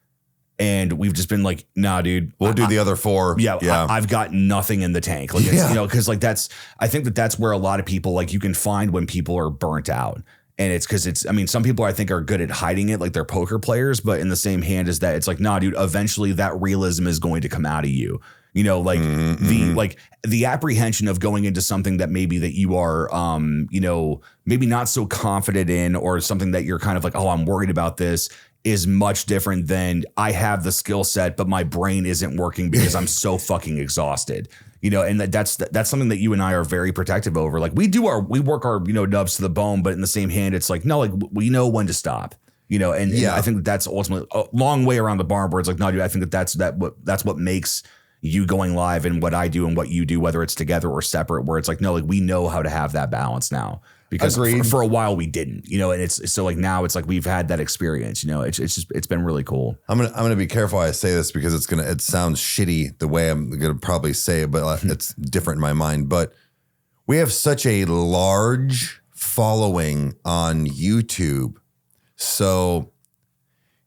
C: And we've just been like, nah, dude,
B: we'll do the other 4.
C: Yeah. I've got nothing in the tank. Like, cause like I think that's where a lot of people, like, you can find when people are burnt out. And it's because some people I think are good at hiding it, like they're poker players, but in the same hand as that, it's like, nah, dude, eventually that realism is going to come out of you. The apprehension of going into something that maybe that you are, maybe not so confident in, or something that you're kind of like, oh, I'm worried about this, is much different than I have the skill set, but my brain isn't working because I'm so fucking exhausted. And that's something that you and I are very protective over. Like we work our, nubs to the bone, but in the same hand, it's like, no, like we know when to stop, and I think that's ultimately a long way around the barn where it's like, no, dude, I think that's what makes you going live and what I do and what you do, whether it's together or separate, where it's like, no, like we know how to have that balance now. Because for a while we didn't, and it's so like now it's like we've had that experience, it's been really cool.
B: I'm gonna be careful how I say this because it sounds shitty the way I'm gonna probably say it, but it's different in my mind. But we have such a large following on YouTube, so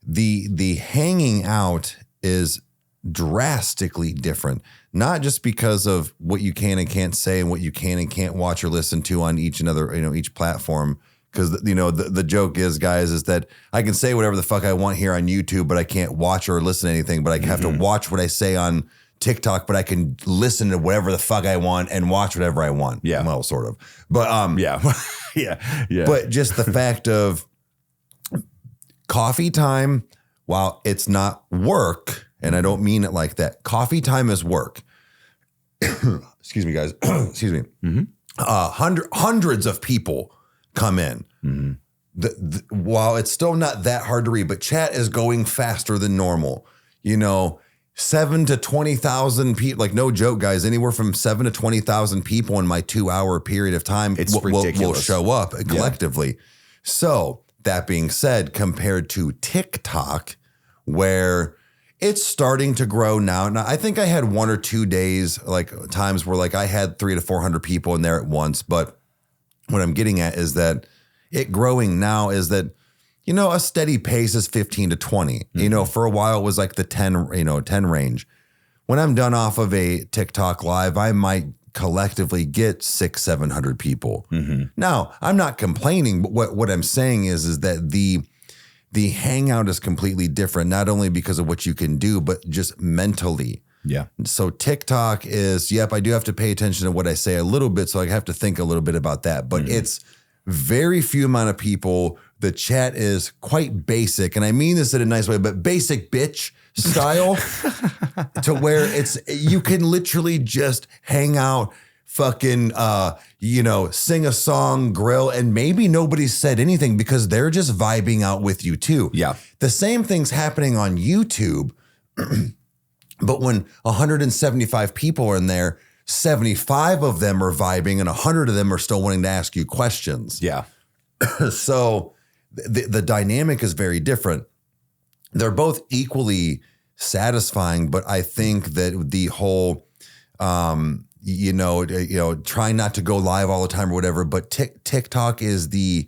B: the hanging out is drastically different. Not just because of what you can and can't say and what you can and can't watch or listen to on each platform. Because, the joke is, guys, is that I can say whatever the fuck I want here on YouTube, but I can't watch or listen to anything. But I have to watch what I say on TikTok, but I can listen to whatever the fuck I want and watch whatever I want.
C: Yeah.
B: Well, sort of. But,
C: yeah.
B: But just the fact of coffee time, while it's not work, and I don't mean it like that. Coffee time is work. Excuse me, guys. Excuse me. Mm-hmm. Hundreds of people come in. Mm-hmm. While it's still not that hard to read, but chat is going faster than normal. 7 to 20,000 people. Like, no joke, guys. Anywhere from 7 to 20,000 people in my 2-hour period of time will show up collectively. Yeah. So that being said, compared to TikTok, where it's starting to grow now. Now, I think I had 1 or 2 days, like times where like I had 300 to 400 people in there at once. But what I'm getting at is that it growing now is that, a steady pace is 15 to 20. Mm-hmm. For a while it was like the 10 range. When I'm done off of a TikTok live, I might collectively get 600-700 people. Mm-hmm. Now, I'm not complaining, but what I'm saying is that the hangout is completely different, not only because of what you can do, but just mentally. Yeah. So TikTok is, I do have to pay attention to what I say a little bit. So I have to think a little bit about that, but it's very few amount of people. The chat is quite basic. And I mean this in a nice way, but basic bitch style to where you can literally just hang out, fucking, sing a song, grill, and maybe nobody said anything because they're just vibing out with you too. Yeah. The same thing's happening on YouTube, but when 175 people are in there, 75 of them are vibing and 100 of them are still wanting to ask you questions. Yeah. So the dynamic is very different. They're both equally satisfying, but I think that the whole, trying not to go live all the time or whatever, but TikTok is the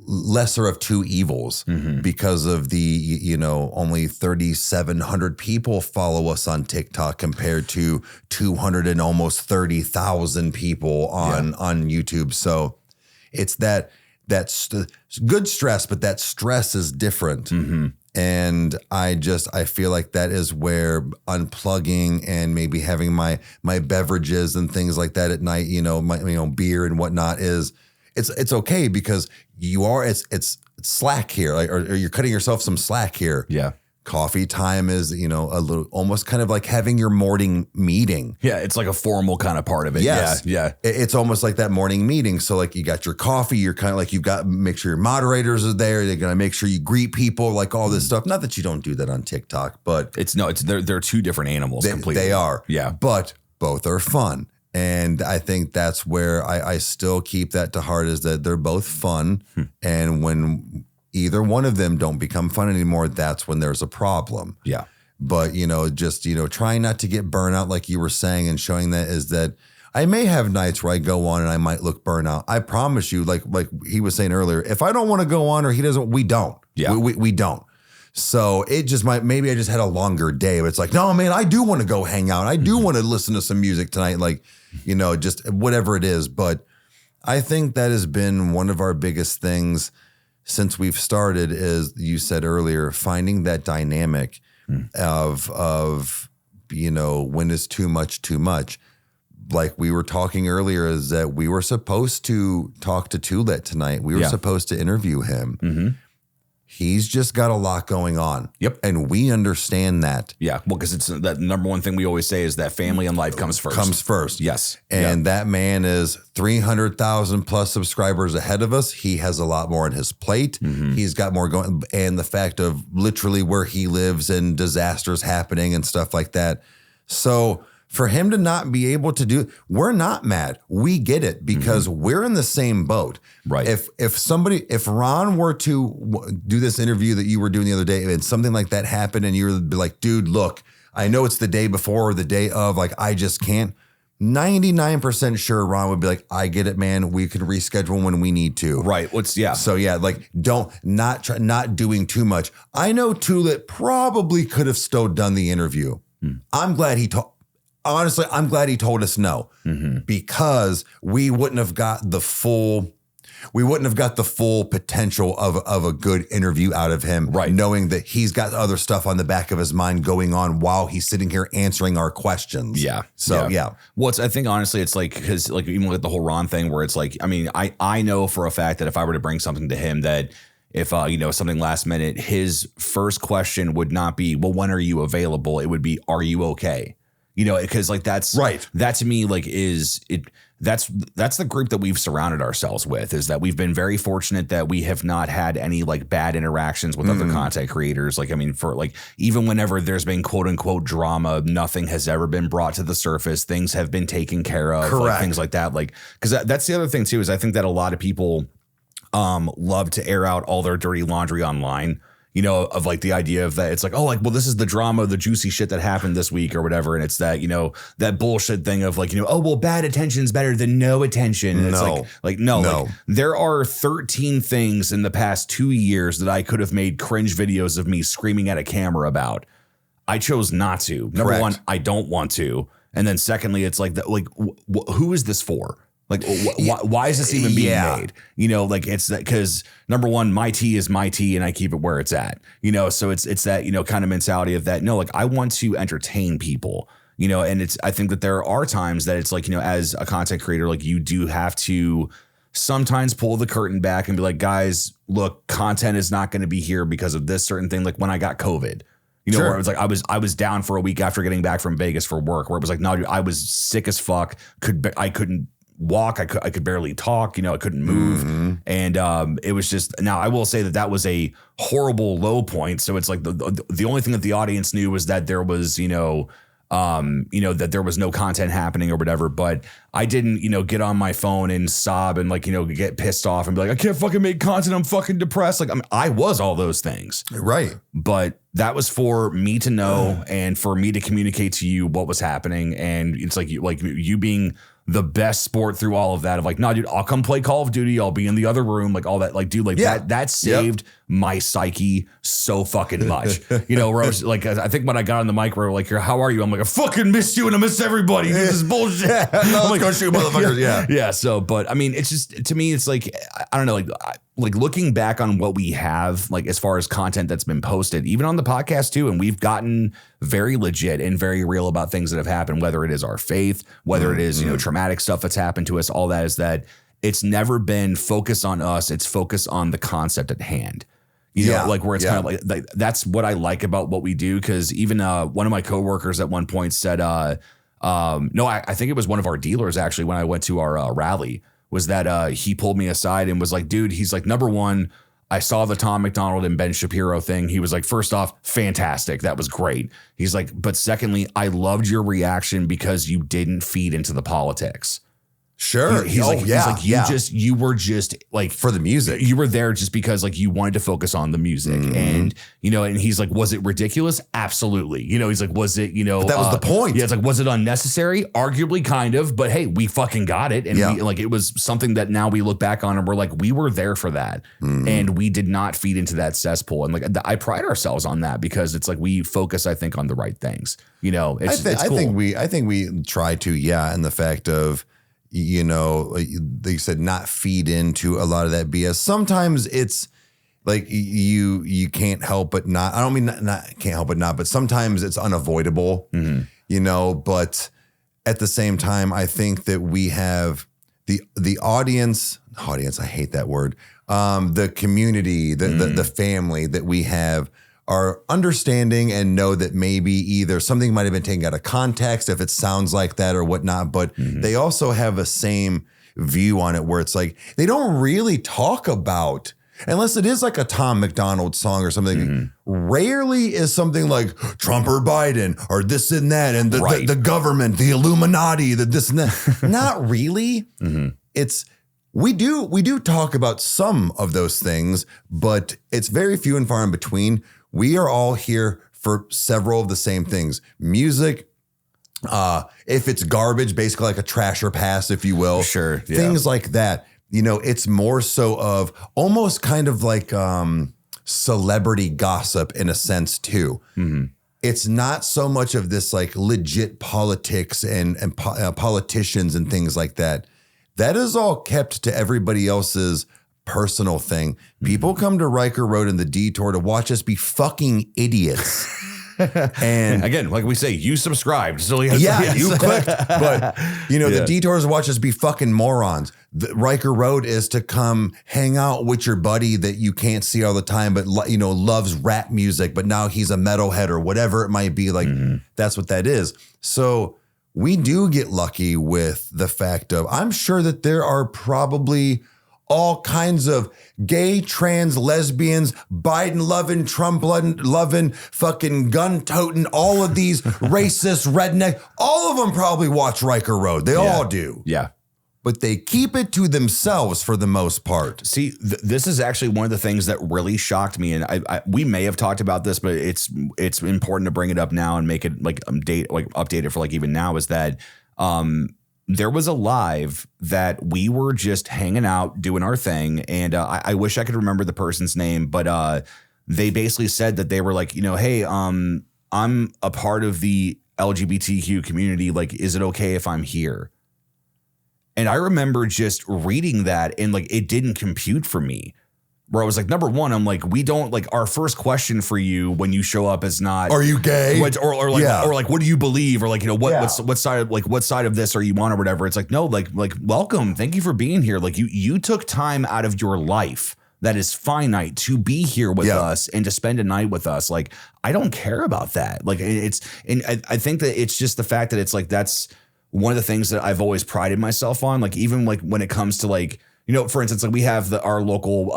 B: lesser of two evils because of the, only 3,700 people follow us on TikTok compared to 200 and almost 30,000 people on YouTube. So it's that's good stress, but that stress is different. And I feel like that is where unplugging and maybe having my beverages and things like that at night, beer and whatnot it's okay because it's slack here, like, or you're cutting yourself some slack here. Yeah. Coffee time is, a little almost kind of like having your morning meeting.
C: Yeah. It's like a formal kind of part of it.
B: Yes. Yeah. It's almost like that morning meeting. So like you got your coffee, you're kind of like, you've got to make sure your moderators are there. They're going to make sure you greet people, like all this stuff. Not that you don't do that on TikTok, but
C: they're two different animals completely.
B: They are.
C: Yeah.
B: But both are fun. And I think that's where I still keep that to heart, is that they're both fun. And when either one of them don't become fun anymore, that's when there's a problem.
C: Yeah.
B: But, just, trying not to get burnout, like you were saying, and showing that is that I may have nights where I go on and I might look burnout. I promise you, like he was saying earlier, if I don't want to go on or he doesn't, we don't.
C: Yeah.
B: We don't. So it just maybe I just had a longer day. But it's like, no, man, I do want to go hang out. I do want to listen to some music tonight. Like, just whatever it is. But I think that has been one of our biggest things since we've started, is you said earlier, finding that dynamic of when is too much. Like we were talking earlier, is that we were supposed to talk to Tulet tonight. We were supposed to interview him. Mm-hmm. He's just got a lot going on.
C: Yep.
B: And we understand that.
C: Yeah. Well, because it's that number one thing we always say is that family and life comes first. Yes.
B: And that man is 300,000 plus subscribers ahead of us. He has a lot more on his plate. Mm-hmm. He's got more going. And the fact of literally where he lives and disasters happening and stuff like that. So for him to not be able to do, we're not mad. We get it, because we're in the same boat.
C: Right.
B: If Ron were to do this interview that you were doing the other day and something like that happened and you would be like, dude, look, I know it's the day before or the day of, like, I just can't. 99% sure Ron would be like, I get it, man. We can reschedule when we need to.
C: Right.
B: So yeah, like not doing too much. I know Tulet probably could have still done the interview. I'm glad he Honestly, I'm glad he told us no, because we wouldn't have got the full potential of a good interview out of him,
C: right?
B: Knowing that he's got other stuff on the back of his mind going on while he's sitting here answering our questions.
C: Yeah.
B: So yeah.
C: Well, I think honestly, it's like, because like even with the whole Ron thing, where it's like, I mean, I know for a fact that if I were to bring something to him, that if something last minute, his first question would not be, well, when are you available? It would be, are you okay? Because like that's
B: right.
C: That to me, like, that's the group that we've surrounded ourselves with, is that we've been very fortunate that we have not had any like bad interactions with other content creators. Like, I mean, for like, even whenever there's been quote unquote drama, nothing has ever been brought to the surface. Things have been taken care of.
B: Correct.
C: Like, things like that. Like, because that's the other thing too, is I think that a lot of people love to air out all their dirty laundry online. Of like the idea of that, it's like, oh, like, well, this is the drama, the juicy shit that happened this week or whatever. And it's that, that bullshit thing of like, oh, well, bad attention is better than no attention. And it's no. Like, there are 13 things in the past 2 years that I could have made cringe videos of me screaming at a camera about. I chose not to. Number one, I don't want to. And then secondly, it's like, who is this for? Like, why is this even being made? Like, it's that, because number one, my tea is my tea and I keep it where it's at, so it's that, kind of mentality of that. No, like, I want to entertain people, and I think that there are times that it's like, as a content creator, like, you do have to sometimes pull the curtain back and be like, guys, look, content is not going to be here because of this certain thing. Like when I got COVID,
B: Sure.
C: Where it was like, I was down for a week after getting back from Vegas for work, where it was like, no, dude, I was sick as fuck. I couldn't walk. I could barely talk, I couldn't move. And it was just, now I will say that was a horrible low point. So it's like the only thing that the audience knew was that there was, that there was no content happening or whatever. But I didn't, get on my phone and sob and like, get pissed off and be like, I can't fucking make content. I'm fucking depressed. Like, I was all those things.
B: Right.
C: But that was for me to know and for me to communicate to you what was happening. And it's like you being the best sport through all of that, of like, no, dude, I'll come play Call of Duty. I'll be in the other room, like all that, like, dude, like that saved my psyche so fucking much, where I was like, I think when I got on the mic, where like, how are you? I'm like, I fucking miss you and I miss everybody. This is bullshit.
B: No, let's go shoot motherfuckers.
C: Yeah. So, but I mean, it's just, to me, it's like, I don't know, like looking back on what we have, like as far as content that's been posted, even on the podcast too, and we've gotten very legit and very real about things that have happened, whether it is our faith, whether it is, traumatic stuff that's happened to us, all that, is that it's never been focus on us. It's focus on the concept at hand. You know, like where it's kind of like that's what I like about what we do. Cause even one of my coworkers at one point said, no, I think it was one of our dealers actually, when I went to our rally, was that he pulled me aside and was like, dude, he's like, number one, I saw the Tom McDonald and Ben Shapiro thing. He was like, first off, fantastic. That was great. He's like, but secondly, I loved your reaction because you didn't feed into the politics.
B: Sure.
C: He's like, you were just like
B: for the music.
C: You were there just because like you wanted to focus on the music. And, and he's like, was it ridiculous? Absolutely. He's like, was it,
B: but that was the point.
C: Yeah. It's like, was it unnecessary? Arguably kind of, but hey, we fucking got it. And it was something that now we look back on and we're like, we were there for that. And we did not feed into that cesspool. And like, I pride ourselves on that because it's like, we focus, I think, on the right things. It's cool.
B: I think we try to, and the fact of, they said not feed into a lot of that BS. Sometimes it's like you can't help but not. I don't mean not can't help but not, but sometimes it's unavoidable. But at the same time, I think that we have the audience. I hate that word. The community, the family that we have are understanding and know that maybe either something might have been taken out of context if it sounds like that or whatnot, but they also have a same view on it where it's like they don't really talk about, unless it is like a Tom McDonald song or something, rarely is something like Trump or Biden or this and that and the government, the Illuminati, the this and that. Not really. It's We do talk about some of those things, but it's very few and far in between. We are all here for several of the same things. Music, if it's garbage, basically like a trash or pass, if you will.
C: Sure. Yeah.
B: Things like that. It's more so of almost kind of like celebrity gossip in a sense too. It's not so much of this like legit politics and politicians and things like that. That is all kept to everybody else's personal thing. People come to Riker Road and the Detour to watch us be fucking idiots. And
C: again, like we say, you subscribed. So you
B: clicked. But, the Detours watch us be fucking morons. The Riker Road is to come hang out with your buddy that you can't see all the time, but, loves rap music, but now he's a metalhead or whatever it might be. Like, that's what that is. So we do get lucky with the fact of, I'm sure that there are probably all kinds of gay, trans, lesbians, Biden loving, Trump loving, fucking gun toting, all of these racist redneck, all of them probably watch Riker Road. They all do.
C: Yeah.
B: But they keep it to themselves for the most part.
C: See, this is actually one of the things that really shocked me. And we may have talked about this, but it's important to bring it up now and make it update it for like even now is that, there was a live that we were just hanging out, doing our thing. And I wish I could remember the person's name, but they basically said that they were like, hey, I'm a part of the LGBTQ community. Like, is it okay if I'm here? And I remember just reading that and like, it didn't compute for me. Where I was like, number one, I'm like, we don't like our first question for you when you show up is not,
B: are you gay?
C: Or what do you believe? Or like, what side of this are you on or whatever? It's like, no, like, welcome. Thank you for being here. Like you took time out of your life that is finite to be here with us and to spend a night with us. Like, I don't care about that. Like I think that it's just the fact that it's like, that's one of the things that I've always prided myself on. Like, even like when it comes to like, for instance, like we have our local,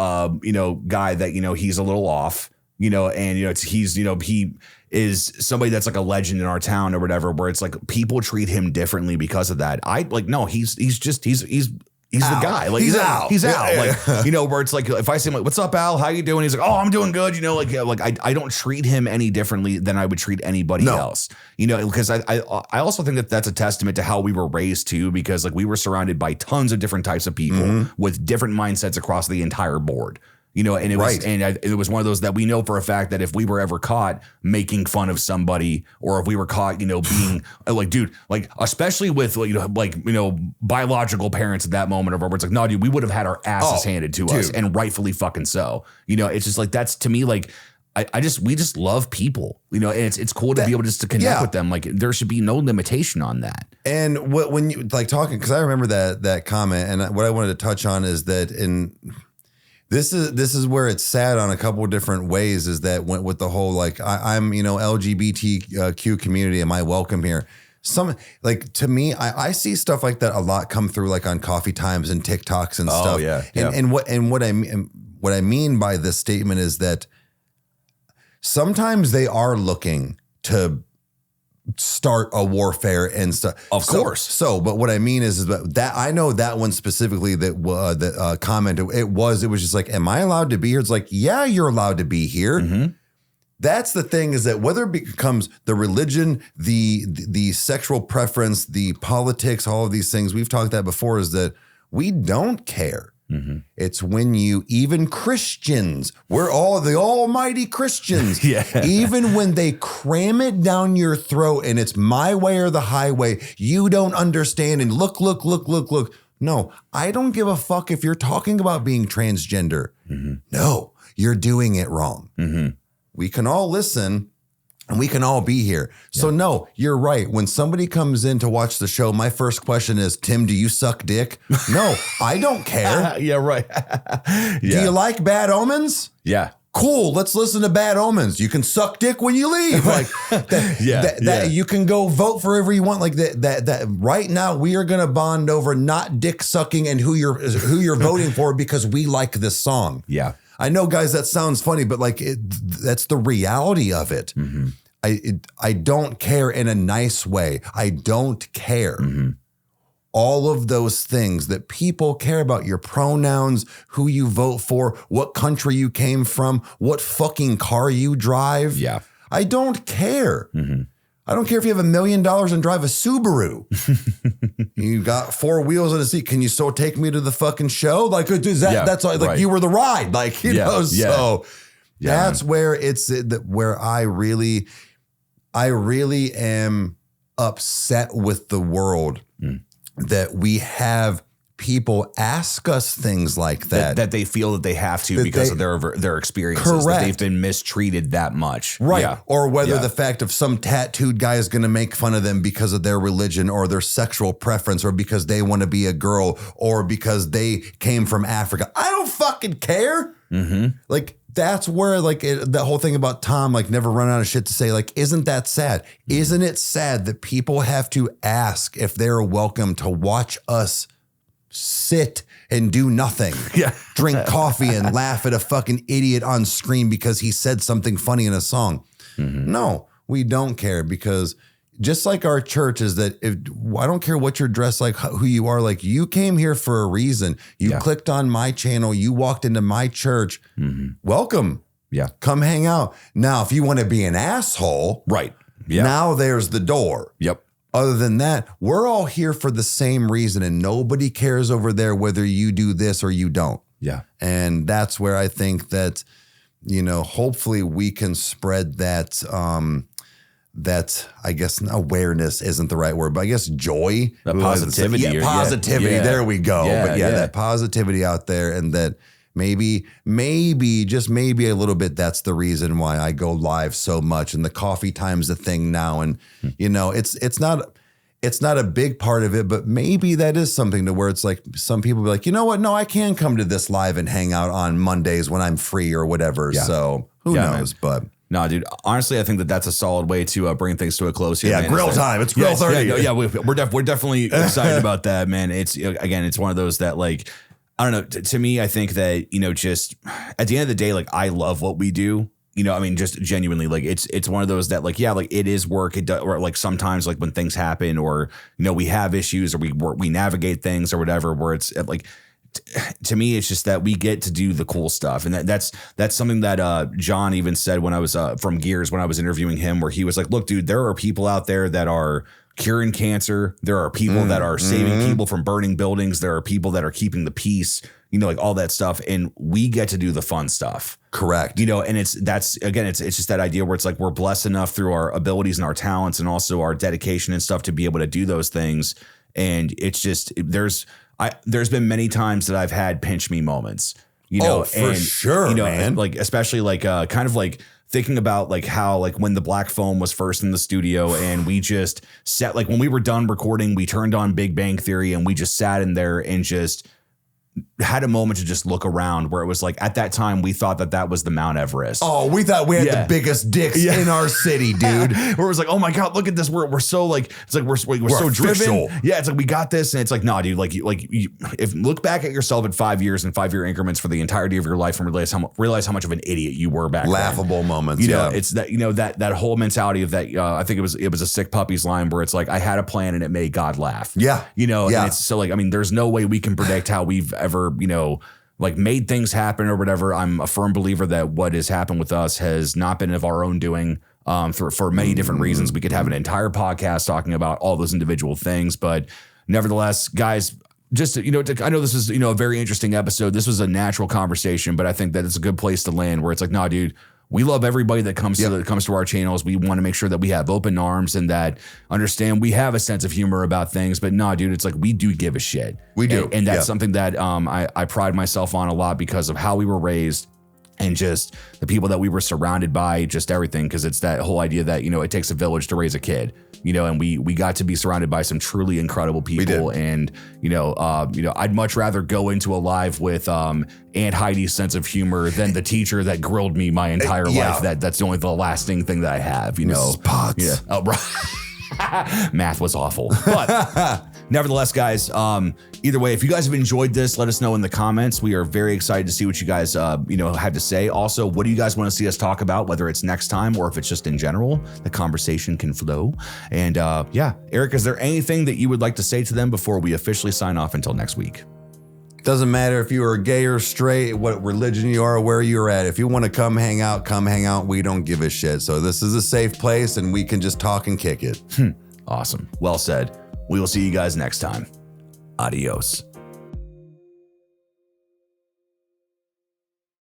C: guy that, he's a little off, and, he is somebody that's like a legend in our town or whatever, where it's like people treat him differently because of that. No, he's the guy. Like he's out. Like, where it's like, if I say like, what's up, Al? How you doing? He's like, oh, I'm doing good. I don't treat him any differently than I would treat anybody else, because I also think that that's a testament to how we were raised too, because like we were surrounded by tons of different types of people with different mindsets across the entire board. And it was one of those that we know for a fact that if we were ever caught making fun of somebody, or if we were caught, being like, dude, like, especially with, biological parents at that moment of where it's like, no, dude, we would have had our asses handed to us, and rightfully fucking so. It's just like, that's to me, like, we just love people, and it's cool to be able just to connect with them. Like, there should be no limitation on that.
B: And when you like talking, because I remember that comment, and what I wanted to touch on is that This is where it's sad on a couple of different ways, is that went with the whole, like, I'm, LGBTQ community. Am I welcome here? Some, like, to me, I see stuff like that a lot come through, like on Coffee Times and TikToks and stuff.
C: Yeah.
B: And what I mean, what I mean by this statement is that sometimes they are looking to start a warfare and stuff.
C: Of course.
B: So, but what I mean is that I know that one specifically that commented, it was just like, am I allowed to be here? It's like, yeah, you're allowed to be here.
C: Mm-hmm.
B: That's the thing, is that whether it becomes the religion, the sexual preference, the politics, all of these things, we've talked that before, is that we don't care. Mm-hmm. It's when even Christians, we're all the almighty Christians, even when they cram it down your throat and it's my way or the highway, you don't understand and look. No, I don't give a fuck if you're talking about being transgender. Mm-hmm. No, you're doing it wrong. Mm-hmm. We can all listen and we can all be here. Yeah. So no, you're right. When somebody comes in to watch the show, my first question is, Tim, do you suck dick? No, I don't care.
C: Yeah, right.
B: Do you like Bad Omens?
C: Yeah.
B: Cool. Let's listen to Bad Omens. You can suck dick when you leave. Like that you can go vote for whoever you want. Like that right now we are going to bond over not dick sucking and who you're voting for because we like this song.
C: Yeah.
B: I know, guys, that sounds funny, but like that's the reality of it. Mm-hmm. I don't care in a nice way. I don't care. Mm-hmm. All of those things that people care about, your pronouns, who you vote for, what country you came from, what fucking car you drive.
C: Yeah.
B: I don't care. Mm-hmm. I don't care if you have $1 million and drive a Subaru. You got 4 wheels and a seat. Can you still take me to the fucking show? Like, that's like right. You were the ride. Like, you know, so that's where where I really am upset with the world that we have people ask us things like that.
C: That they feel that they have to because of their experiences.
B: Correct.
C: That they've been mistreated that much.
B: Right.
C: Yeah.
B: Or whether the fact of some tattooed guy is going to make fun of them because of their religion or their sexual preference or because they want to be a girl or because they came from Africa. I don't fucking care. Mm-hmm. Like, that's where the whole thing about Tom, like, never run out of shit to say, like, isn't that sad? Mm-hmm. Isn't it sad that people have to ask if they're welcome to watch us sit and do nothing, drink coffee and laugh at a fucking idiot on screen because he said something funny in a song? Mm-hmm. No, we don't care, because just like our church is that I don't care what you're dressed like, who you are, like, you came here for a reason. You clicked on my channel. You walked into my church. Mm-hmm. Welcome. Yeah. Come hang out. Now, if you want to be an asshole,
C: right. Yeah.
B: Now there's the door. Yep. Other than that, we're all here for the same reason, and nobody cares over there whether you do this or you don't. Yeah. And that's where I think that, you know, hopefully we can spread that, I guess awareness isn't the right word, but I guess joy.
C: That positivity.
B: Positivity. Yeah. There we go. But that positivity out there, and that maybe, just maybe a little bit, that's the reason why I go live so much, and the coffee time's a thing now. And, you know, it's not a big part of it, but maybe that is something to where it's like some people be like, you know what? No, I can come to this live and hang out on Mondays when I'm free or whatever. Yeah. So who knows, man. But.
C: No, dude, honestly, I think that that's a solid way to bring things to a close here.
B: Yeah, man. Grill time. It's grill 30.
C: We're definitely excited about that, man. It's, again, it's one of those that, like, I don't know. To me, I think that, you know, just at the end of the day, like, I love what we do. You know, I mean, just genuinely, like, it's one of those that, like, yeah, like, it is work. It does, or like sometimes, like, when things happen, or, you know, we have issues, or we navigate things or whatever, where it's like, to me, it's just that we get to do the cool stuff. And that's something that John even said when I was from Gears, when I was interviewing him, where he was like, look, dude, there are people out there that are curing cancer. There are people that are saving people from burning buildings. There are people that are keeping the peace, you know, like all that stuff. And we get to do the fun stuff.
B: Correct.
C: You know, and it's just that idea where it's like, we're blessed enough through our abilities and our talents and also our dedication and stuff to be able to do those things. And it's just, there's been many times that I've had pinch me moments, you know,
B: for sure,
C: you know,
B: man.
C: Like, especially like kind of like thinking about like how, like, when the Black Foam was first in the studio and we just sat, like, when we were done recording, we turned on Big Bang Theory and we just sat in there and just had a moment to just look around where it was like, at that time, we thought that was the Mount Everest.
B: Oh, we thought we had the biggest dicks in our city, dude.
C: Where it was like, oh my God, look at this. We're so like, it's like, we're so
B: official.
C: driven. Yeah. It's like, we got this. And it's like, nah, dude, if look back at yourself in 5 years and 5 year increments for the entirety of your life and realize how much of an idiot you were back then.
B: Laughable moments.
C: You know, it's that, that whole mentality of that, I think it was a Sick Puppies line where it's like, I had a plan and it made God laugh.
B: Yeah.
C: And it's so like, I mean, there's no way we can predict how we've ever, like made things happen or whatever. I'm a firm believer that what has happened with us has not been of our own doing for many different reasons. We could have an entire podcast talking about all those individual things, but nevertheless, guys, just, I know this is, a very interesting episode. This was a natural conversation, but I think that it's a good place to land where it's like, nah, dude, we love everybody that comes to our channels. We want to make sure that we have open arms and that understand we have a sense of humor about things. But nah, dude, it's like we do give a shit.
B: We do.
C: And that's something that I pride myself on a lot because of how we were raised and just the people that we were surrounded by, just everything. Because it's that whole idea that, it takes a village to raise a kid. And we got to be surrounded by some truly incredible people. And, I'd much rather go into a live with Aunt Heidi's sense of humor than the teacher that grilled me my entire life. That's the only the lasting thing that I have,
B: Mrs. Potts.
C: Yeah. Oh, right. Math was awful. But nevertheless, guys, either way, if you guys have enjoyed this, let us know in the comments. We are very excited to see what you guys, have to say. Also, what do you guys want to see us talk about, whether it's next time or if it's just in general, the conversation can flow. And Eric, is there anything that you would like to say to them before we officially sign off until next week?
B: Doesn't matter if you are gay or straight, what religion you are, where you're at. If you want to come hang out, we don't give a shit. So this is a safe place and we can just talk and kick it.
C: Awesome. Well said. We will see you guys next time. Adios.